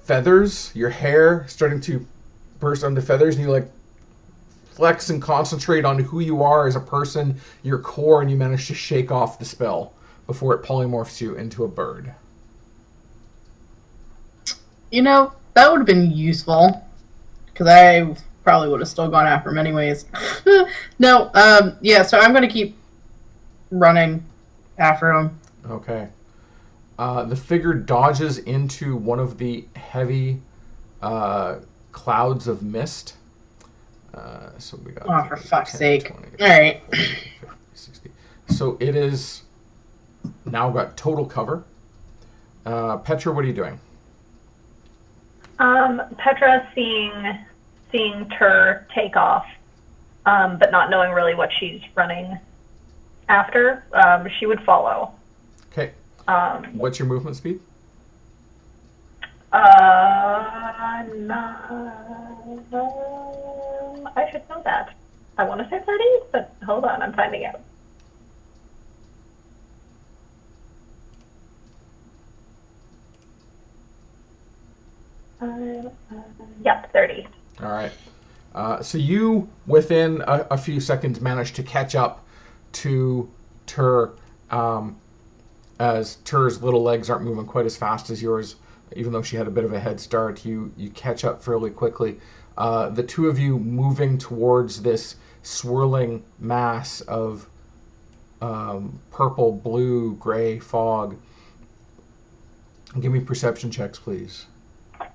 B: feathers, your hair starting to burst onto feathers, and you like flex and concentrate on who you are as a person, your core, and you manage to shake off the spell before it polymorphs you into a bird.
A: You know, that would have been useful. Because I probably would have still gone after him anyways. No, yeah, so I'm going to keep running after him.
B: Okay. The figure dodges into one of the heavy clouds of mist. So we got.
A: Oh, for fuck's
B: 10,
A: sake.
B: 20,
A: Alright.
B: 50, 60. So it is now got total cover. Petra, what are you doing?
C: Petra seeing Tur take off, but not knowing really what she's running after, she would follow.
B: Okay. What's your movement speed?
C: I should know that. I want to say 30, but hold on, I'm finding out. Yep, 30.
B: All right. So you, within a few seconds, manage to catch up to Tur, as Tur's little legs aren't moving quite as fast as yours. Even though she had a bit of a head start, you catch up fairly quickly. The two of you moving towards this swirling mass of purple, blue, gray fog. Give me perception checks, please.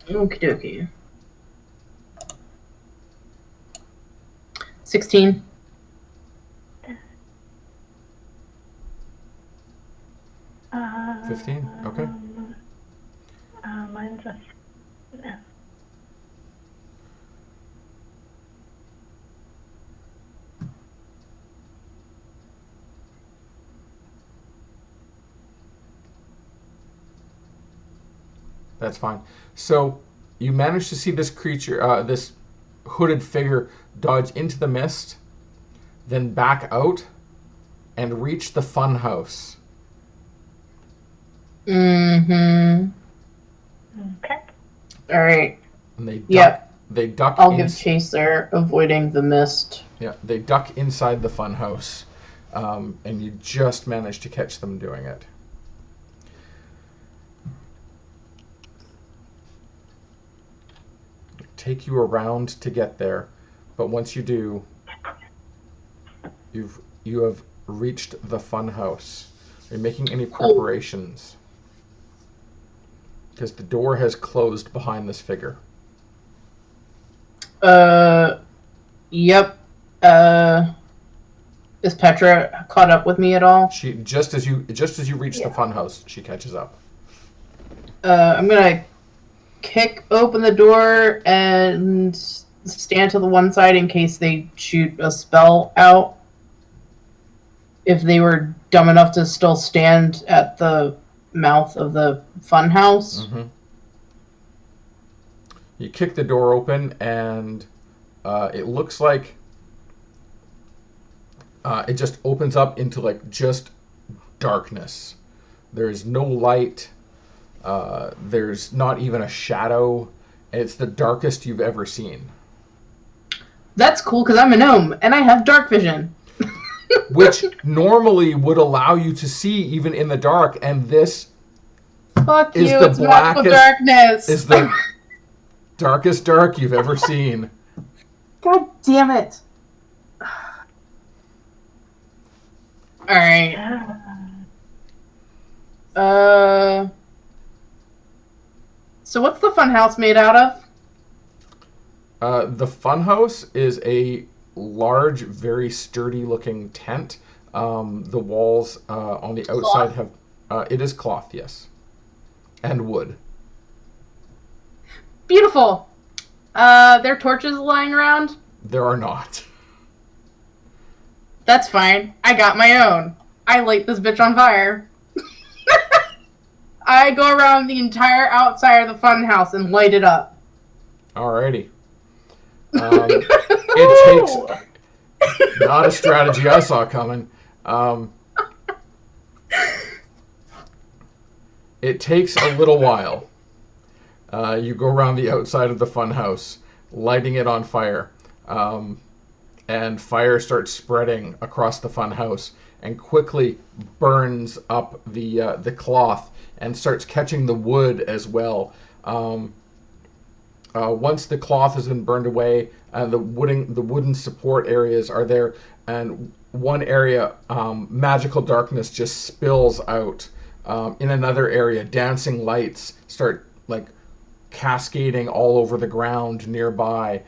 A: Okie dokie. 16.
B: 15? Okay.
C: Mine's a...
B: That's fine. So you manage to see this creature, this hooded figure, dodge into the mist, then back out, and reach the fun house.
A: Mm-hmm.
C: Okay.
A: All right.
B: And they duck,
A: Yep.
B: They duck.
A: I'll give chase there, avoiding the mist.
B: Yeah, they duck inside the fun house, and you just manage to catch them doing it. Take you around to get there, but once you do, you have reached the fun house. Are you making any preparations? Because the door has closed behind this figure.
A: Yep. Is Petra caught up with me at all?
B: She just as you reach the fun house, she catches up.
A: I'm gonna kick open the door and stand to the one side in case they shoot a spell out. If they were dumb enough to still stand at the mouth of the fun house.
B: Mm-hmm. You kick the door open, and it looks like it just opens up into like just darkness. There's no light. There's not even a shadow. It's the darkest you've ever seen.
A: That's cool because I'm a gnome and I have dark vision.
B: Which normally would allow you to see even in the dark, and this
A: Fuck
B: is
A: you,
B: the
A: it's magical
B: blackest
A: darkness.
B: is the darkest dark you've ever seen.
A: God damn it. Alright. So what's the fun house made out of?
B: The funhouse is a large, very sturdy-looking tent. The walls on the outside have... it is cloth, yes. And wood.
A: Beautiful. There are torches lying around?
B: There are not.
A: That's fine. I got my own. I light this bitch on fire. I go around the entire outside of the fun house and light it up.
B: Alrighty. It takes... Not a strategy I saw coming. It takes a little while. You go around the outside of the fun house, lighting it on fire. And fire starts spreading across the fun house and quickly burns up the cloth and starts catching the wood as well. Once the cloth has been burned away, the wooden support areas are there, and one area, magical darkness just spills out. In another area, dancing lights start like cascading all over the ground nearby.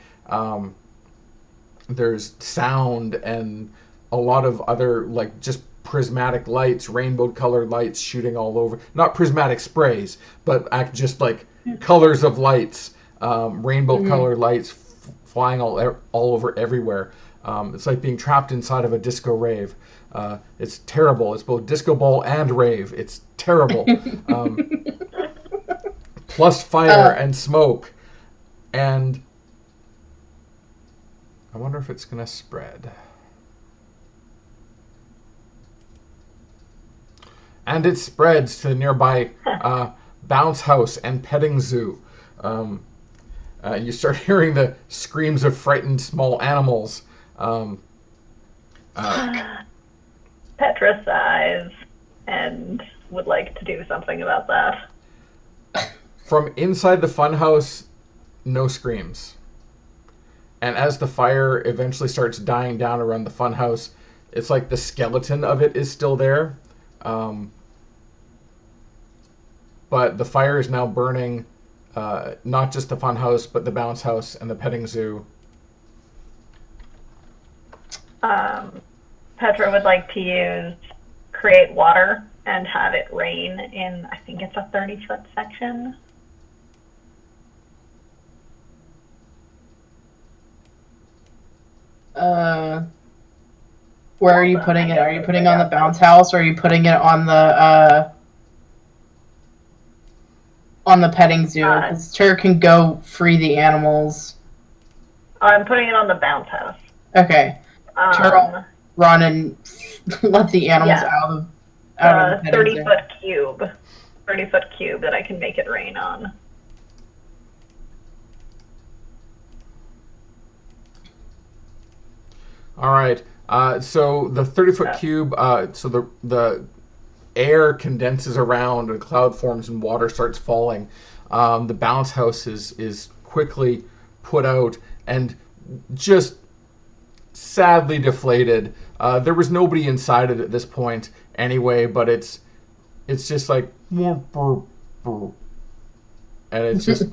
B: There's sound and a lot of other like just prismatic lights, rainbow colored lights shooting all over. Not prismatic sprays, but just like colors of lights, rainbow colored lights flying all over everywhere. It's like being trapped inside of a disco rave. It's terrible. It's both disco ball and rave. It's terrible. Plus fire and smoke. And I wonder if it's going to spread. And it spreads to the nearby bounce house and petting zoo. You start hearing the screams of frightened small animals.
C: Petra sighs and would like to do something about that.
B: From inside the funhouse, no screams. And as the fire eventually starts dying down around the funhouse, it's like the skeleton of it is still there. But the fire is now burning not just the funhouse, but the bounce house and the petting zoo.
C: Petra would like to use create water and have it rain in, I think it's a 30-foot section.
A: Where are you putting it? Are you putting it on the bounce house, or are you putting it on the petting zoo? Because Tur can go free the animals.
C: I'm putting it on the bounce house.
A: Okay. Tur will run and let the animals out of the petting zoo.
C: 30-foot cube. 30-foot cube that I can make it rain on.
B: All right. So the 30-foot cube, so the air condenses around and a cloud forms and water starts falling. The bounce house is quickly put out and just sadly deflated. There was nobody inside it at this point anyway, but it's just like, and it's just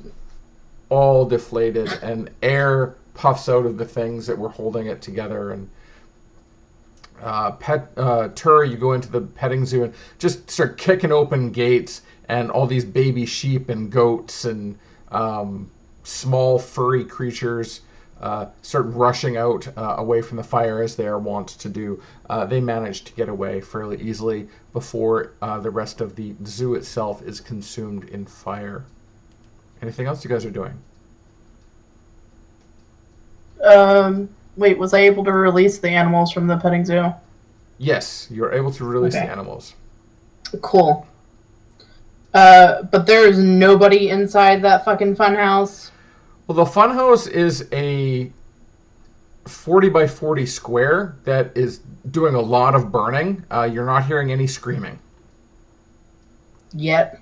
B: all deflated, and air puffs out of the things that were holding it together. And Tur, you go into the petting zoo and just start kicking open gates, and all these baby sheep and goats and small furry creatures start rushing out away from the fire, as they are wont to do. They manage to get away fairly easily before the rest of the zoo itself is consumed in fire. Anything else you guys are doing?
A: Wait, was I able to release the animals from the petting zoo?
B: Yes, you're able to release the animals.
A: Cool. But there's nobody inside that fucking funhouse?
B: Well, the funhouse is a 40 by 40 square that is doing a lot of burning. You're not hearing any screaming.
A: Yet.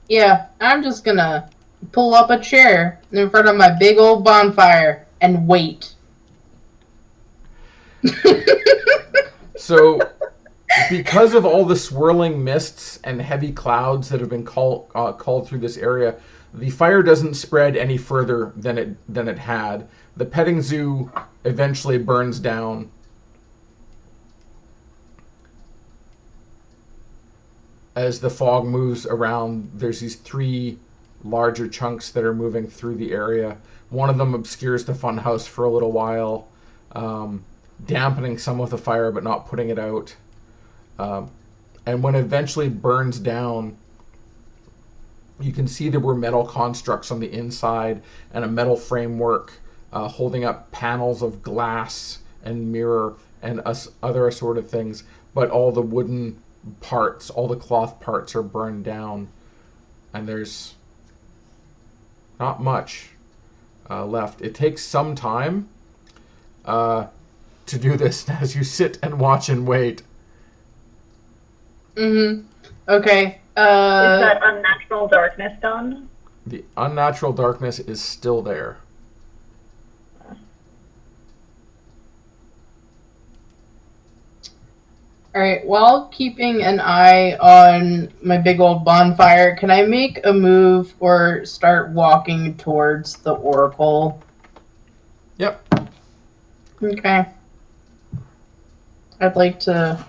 A: Yeah, I'm just gonna pull up a chair in front of my big old bonfire and wait.
B: So, because of all the swirling mists and heavy clouds that have been called through this area, the fire doesn't spread any further than it had. The petting zoo eventually burns down. As the fog moves around, there's these three larger chunks that are moving through the area. One of them obscures the funhouse for a little while, dampening some of the fire but not putting it out. And when it eventually burns down, you can see there were metal constructs on the inside and a metal framework holding up panels of glass and mirror and other assorted things, but all the wooden parts, all the cloth parts are burned down, and there's not much left. It takes some time to do this as you sit and watch and wait.
A: Okay.
C: Is that unnatural darkness done?
B: The unnatural darkness is still there.
A: Alright, while keeping an eye on my big old bonfire, can I make a move or start walking towards the oracle?
B: Yep.
A: Okay. I'd like to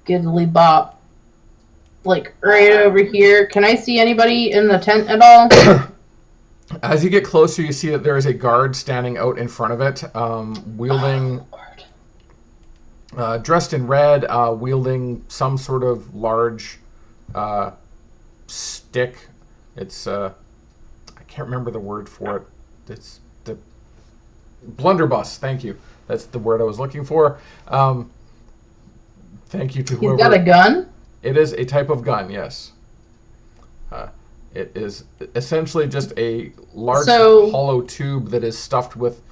A: giddly bop. Like, right over here. Can I see anybody in the tent at all?
B: As you get closer, you see that there is a guard standing out in front of it, wielding, dressed in red, wielding some sort of large stick. It's I can't remember the word for it. It's the blunderbuss. Thank you. That's the word I was looking for. Thank you to whoever.
A: He's got a gun?
B: It is a type of gun, yes. It is essentially just a large hollow tube that is stuffed with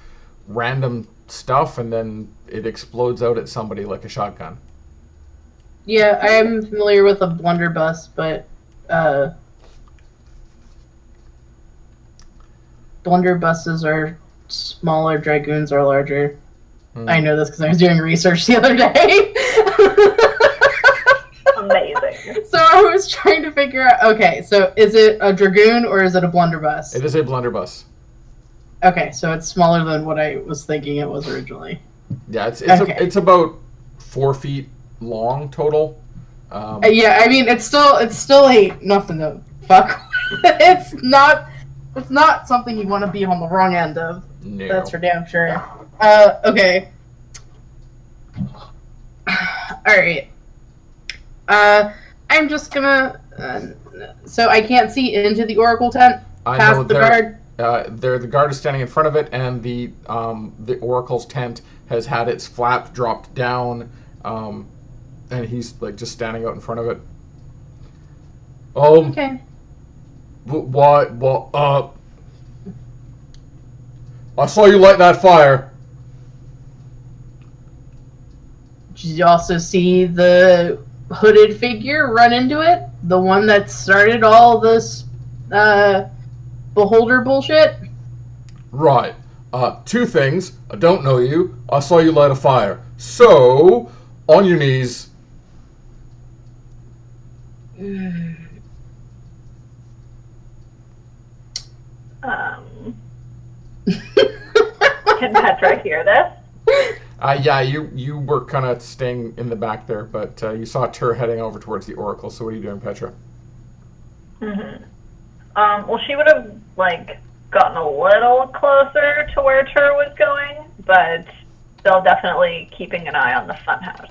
B: random stuff, and then it explodes out at somebody like a shotgun.
A: Yeah, I am familiar with a blunderbuss, but blunderbusses are smaller, dragoons are larger. I know this because I was doing research the other day.
C: Amazing.
A: So I was trying to figure out, okay, so is it a dragoon or is it a blunderbuss?
B: It is a blunderbuss.
A: Okay, so it's smaller than what I was thinking it was originally.
B: Yeah, it's
A: Okay.
B: about 4 feet long total.
A: Yeah, I mean it's still ain't nothing to fuck with. It's not something you want to be on the wrong end of.
B: No.
A: That's for damn sure. Okay. Alright. I'm just gonna. So I can't see into the Oracle tent past the guard.
B: The guard is standing in front of it, and the Oracle's tent has had its flap dropped down, and he's like just standing out in front of it.
A: Okay.
B: What? I saw you light that fire.
A: Did you also see the hooded figure run into it? The one that started all this beholder bullshit?
B: Right. 2 things. I don't know you. I saw you light a fire. So, on your knees.
C: Can Petra hear this?
B: Yeah, you were kind of staying in the back there, but you saw Tur heading over towards the Oracle. So what are you doing, Petra?
C: Mm-hmm. Well, she would have, gotten a little closer to where Tur was going, but still definitely keeping an eye on the funhouse.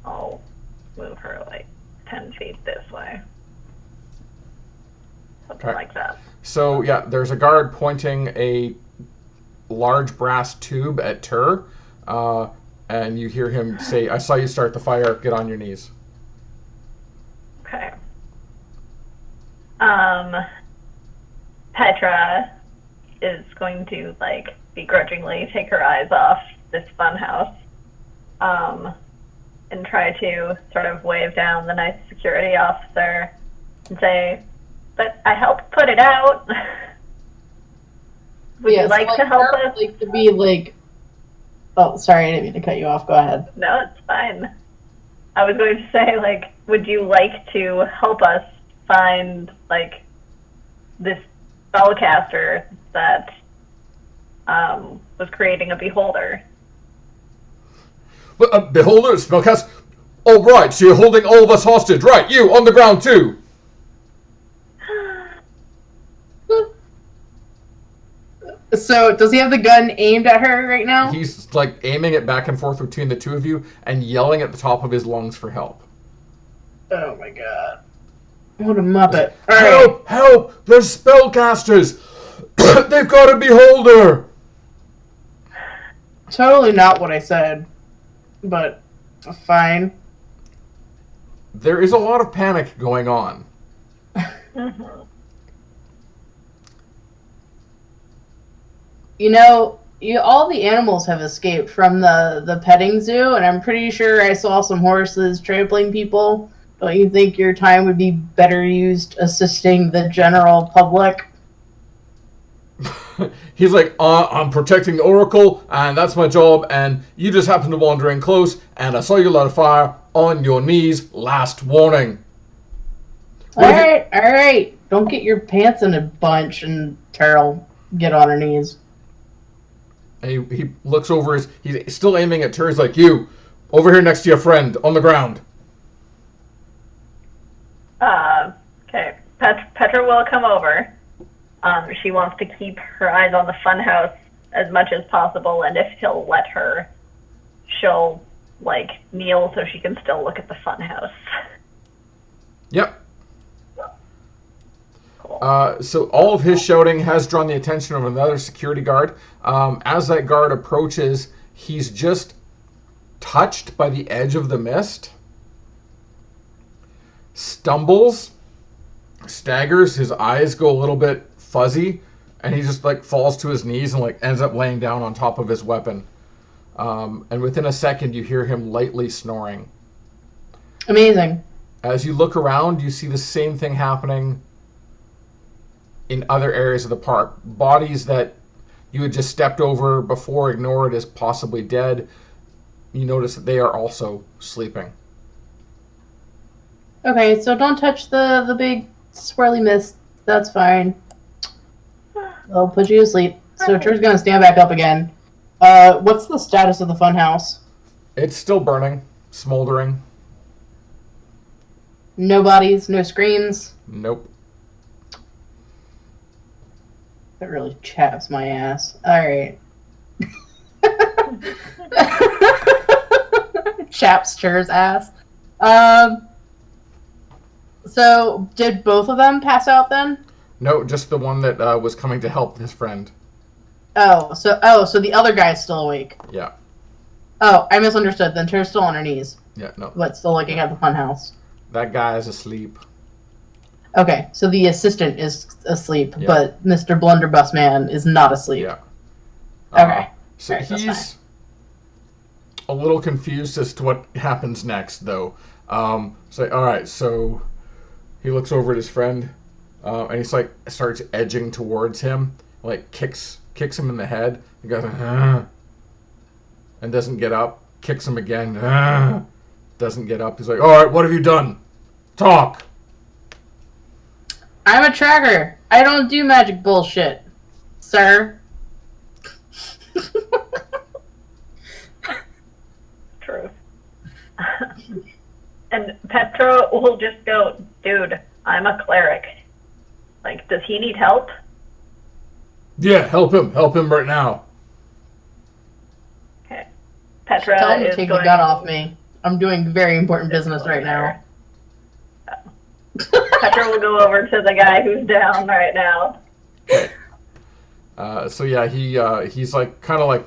C: I'll move her, 10 feet this way. Something like that.
B: So, yeah, there's a guard pointing a large brass tube at Tur, and you hear him say, I saw you start the fire, get on your knees.
C: Okay. Petra is going to, begrudgingly take her eyes off this funhouse, and try to sort of wave down the nice security officer and say, but I helped put it out. Would you like to help us?
A: Like to be oh, sorry, I didn't mean to cut you off. Go ahead.
C: No, it's fine. I was going to say, would you like to help us find, this spellcaster that was creating a beholder?
B: But, beholder, spellcast? Oh, right, so you're holding all of us hostage. Right, you, on the ground, too.
A: So, does he have the gun aimed at her right now?
B: He's, aiming it back and forth between the two of you and yelling at the top of his lungs for help.
A: Oh, my God. What a muppet. All
B: Help!
A: right.
B: Help! There's spellcasters! They've got a beholder!
A: Totally not what I said, but fine.
B: There is a lot of panic going on.
C: Mm-hmm.
A: All the animals have escaped from the petting zoo, and I'm pretty sure I saw some horses trampling people. Don't you think your time would be better used assisting the general public?
B: He's like, I'm protecting the Oracle, and that's my job, and you just happened to wander in close, and I saw you light a fire on your knees. Last warning.
A: All right. Don't get your pants in a bunch, and Terrell get on her knees.
B: And he looks over he's still aiming at Tur. He's like, you, over here next to your friend, on the ground.
C: Okay. Petra will come over. She wants to keep her eyes on the funhouse as much as possible, and if he'll let her, she'll like kneel so she can still look at the funhouse.
B: Yep.
C: Cool.
B: So all of his shouting has drawn the attention of another security guard. As that guard approaches, he's just touched by the edge of the mist, stumbles, staggers, his eyes go a little bit fuzzy, and he just like falls to his knees and like ends up laying down on top of his weapon. And within a second, you hear him lightly snoring.
A: Amazing.
B: As you look around, you see the same thing happening in other areas of the park. Bodies that you had just stepped over before, ignored as possibly dead, you notice that they are also sleeping.
A: Okay, so don't touch the big swirly mist. That's fine. I'll put you to sleep. So Trish's gonna stand back up again. What's the status of the funhouse?
B: It's still burning, smoldering.
A: No bodies, no screams.
B: Nope.
A: That really chaps my ass. Alright. Chaps Chur's ass. So, did both of them pass out then?
B: No, just the one that was coming to help his friend.
A: So the other guy's still awake.
B: Yeah.
A: Oh, I misunderstood. Then Chur's still on her knees,
B: Yeah, no.
A: but still looking at the funhouse.
B: That guy is asleep.
A: Okay, so the assistant is asleep,
B: Yeah.
A: but Mr. Blunderbuss Man is not asleep.
B: Yeah.
A: Okay.
B: So
A: Alright, that's
B: he's a little confused as to what happens next, though. Alright, so he looks over at his friend, and he's like, starts edging towards him, like kicks him in the head. He goes, and doesn't get up. Kicks him again, doesn't get up. He's like, alright, what have you done? Talk!
A: I'm a tracker. I don't do magic bullshit, sir.
C: True. And Petra will just go, dude, I'm a cleric. Like, does he need help?
B: Yeah, help him right now.
C: Okay. Petra
A: Tell him to
C: is
A: take
C: going
A: the gun off me. I'm doing very important business right now.
C: Petra will go over to the guy who's down right now.
B: So yeah, he's like kind of like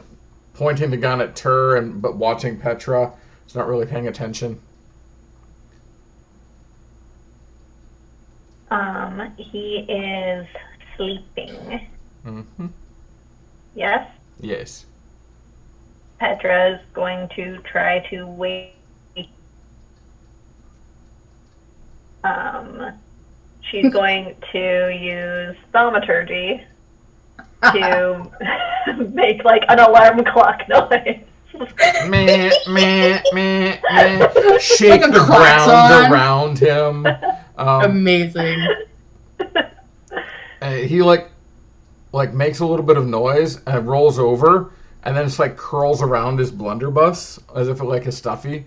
B: pointing the gun at Tur but watching Petra. He's not really paying attention.
C: He is sleeping.
B: Mm-hmm.
C: Yes?
B: Yes.
C: Petra is going to try to wake. She's going to use thaumaturgy to make like an alarm clock noise.
B: Meh, meh, meh, meh. Shake
A: Like a
B: the ground
A: klaxon.
B: around him.
A: Amazing.
B: He like makes a little bit of noise and rolls over, and then it's like curls around his blunderbuss as if it like a stuffy.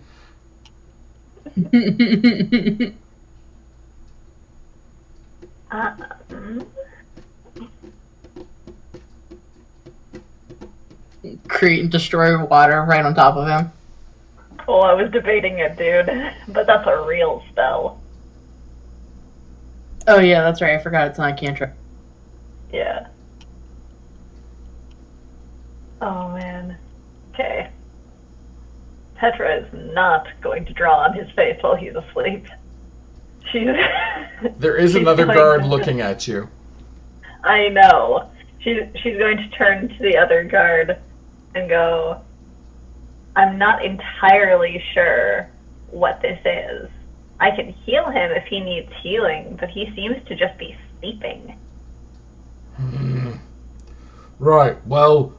A: Create and destroy water right on top of him.
C: Oh, I was debating it, dude. But that's a real spell.
A: Oh yeah, that's right. I forgot it's not a cantrip.
C: Yeah. Oh, man. Okay. Petra is not going to draw on his face while he's asleep. She's...
B: There is
C: she's
B: another
C: going
B: guard
C: to-
B: looking at you.
C: I know. She's going to turn to the other guard and go, I'm not entirely sure what this is. I can heal him if he needs healing, but he seems to just be sleeping.
B: Right. Well,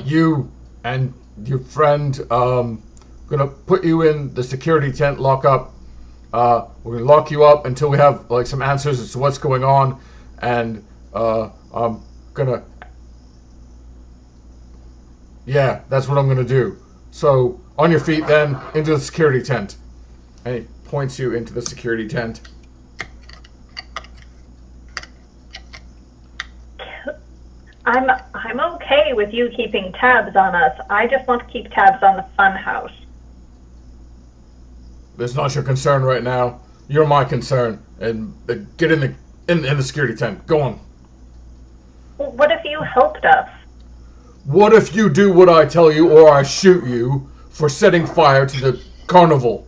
B: you and your friend, gonna put you in the security tent, lock up. We're gonna lock you up until we have like some answers as to what's going on, and I'm gonna. Yeah, that's what I'm gonna do. So on your feet, then into the security tent, and he points you into the security tent.
C: I'm okay with you keeping tabs on us. I just want to keep tabs on the fun house.
B: It's not your concern right now. You're my concern. And get in the security tent. Go on.
C: Well, what if you helped us?
B: What if you do what I tell you, or I shoot you for setting fire to the carnival?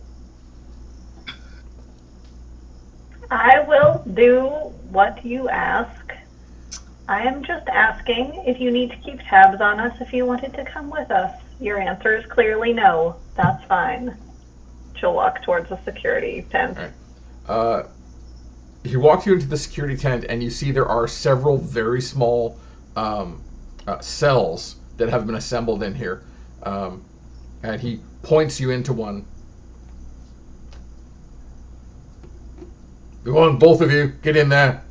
C: I will do what you ask. I am just asking if you need to keep tabs on us if you wanted to come with us. Your answer is clearly no. That's fine. She'll walk towards the security tent.
B: All right. He walks you into the security tent, and you see there are several very small cells that have been assembled in here. And he points you into one. Go on, both of you, get in there.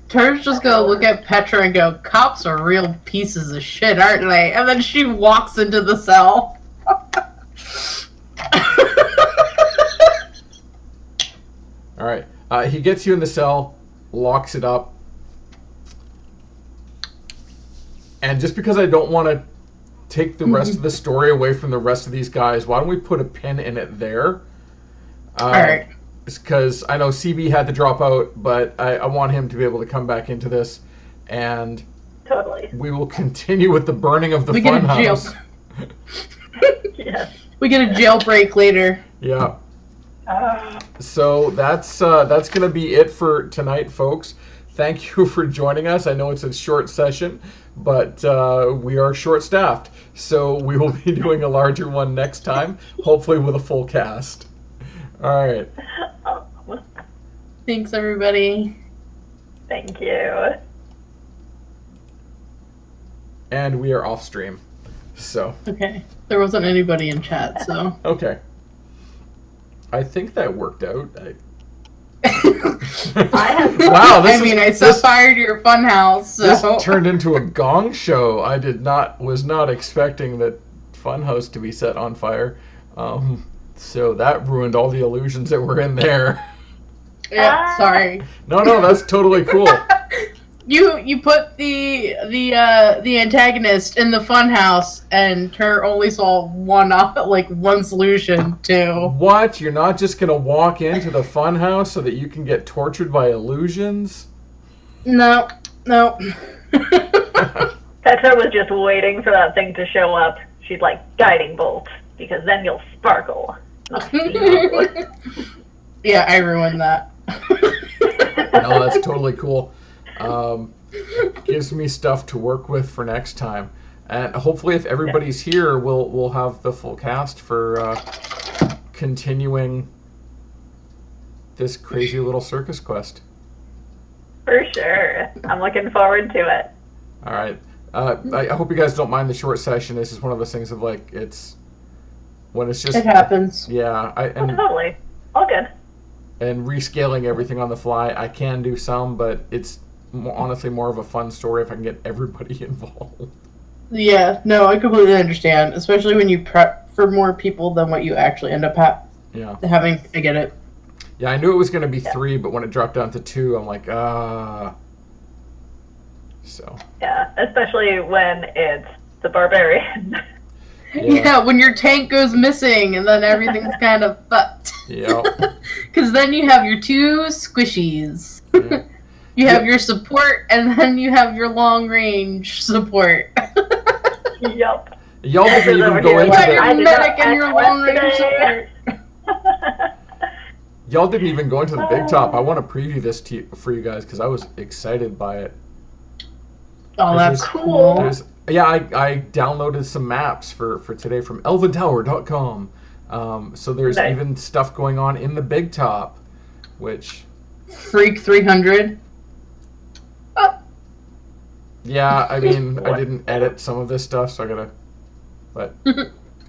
A: Tur's just gonna look at Petra and go, cops are real pieces of shit, aren't they? And then she walks into the cell.
B: Alright. He gets you in the cell, locks it up. And just because I don't want to take the rest of the story away from the rest of these guys, why don't we put a pin in it there?
A: Alright.
B: It's because I know CB had to drop out, but I want him to be able to come back into this. And
C: Totally.
B: we will continue with the burning of the
A: We get a
B: funhouse.
C: Yes.
A: We get a jailbreak later.
B: Yeah. So that's going to be it for tonight, folks. Thank you for joining us. I know it's a short session, but we are short-staffed. So we will be doing a larger one next time, hopefully with a full cast. All right.
A: Thanks, everybody.
C: Thank you.
B: And we are off stream. So.
A: Okay. There wasn't anybody in chat, so.
B: Okay. I think that worked out.
C: Wow,
A: I fired your funhouse, so.
B: This turned into a gong show. I was not expecting that funhouse to be set on fire. So that ruined all the illusions that were in there.
A: Yeah, sorry.
B: No, that's totally cool.
A: You put the antagonist in the funhouse, and Tur only saw one solution to.
B: What? You're not just gonna walk into the funhouse so that you can get tortured by illusions?
A: No.
C: Petra was just waiting for that thing to show up. She'd like guiding bolt, because then you'll sparkle.
A: Yeah, I ruined that.
B: No, that's totally cool. Gives me stuff to work with for next time, and hopefully, if everybody's here, we'll have the full cast for continuing this crazy little circus quest.
C: For sure, I'm looking forward to it.
B: All right. I hope you guys don't mind the short session. This is one of those things of it's just
A: it happens.
B: Yeah,
C: Totally, all good.
B: And rescaling everything on the fly, I can do some, but it's honestly more of a fun story if I can get everybody involved.
A: Yeah, no, I completely understand, especially when you prep for more people than what you actually end up having. I get it.
B: Yeah, I knew it was going to be 3, but when it dropped down to 2, I'm like, So.
C: Yeah, especially when it's the barbarian.
A: Yeah, when your tank goes missing and then everything's kind of fucked.
B: Yeah.
A: Because then you have your 2 squishies. Yeah. You have your support, and then you have your long-range support.
C: Yep.
B: Y'all didn't even go into
A: your medic and your long-range support.
B: Y'all didn't even go into the big top. I want to preview this for you guys because I was excited by it.
A: Oh, that's cool.
B: I downloaded some maps for today from elventower.com. So there's even stuff going on in the big top, which...
A: Freak 300. Oh.
B: Yeah, I mean, I didn't edit some of this stuff, so I gotta... But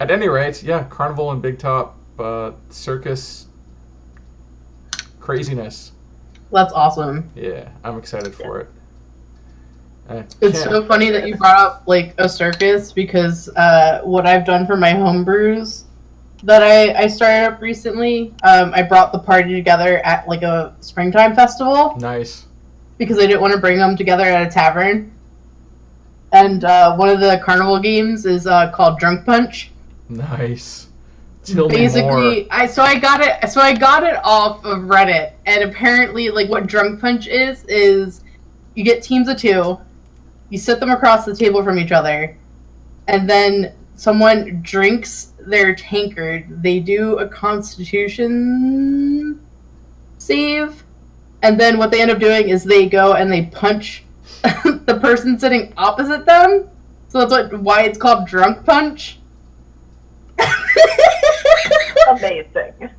B: at any rate, yeah, Carnival and Big Top, circus craziness.
A: That's awesome.
B: Yeah, I'm excited for it.
A: It's so funny that you brought up a circus because what I've done for my homebrews, that I started up recently. I brought the party together at like a springtime festival
B: Nice.
A: because I didn't want to bring them together at a tavern. And one of the carnival games is called Drunk Punch.
B: Nice. Tell me more.
A: Basically, I got it off of Reddit, and apparently, like what Drunk Punch is you get teams of 2, you sit them across the table from each other, and then someone drinks their tankard. They do a Constitution save, and then what they end up doing is they go and they punch the person sitting opposite them. So that's why it's called Drunk Punch.
C: Amazing.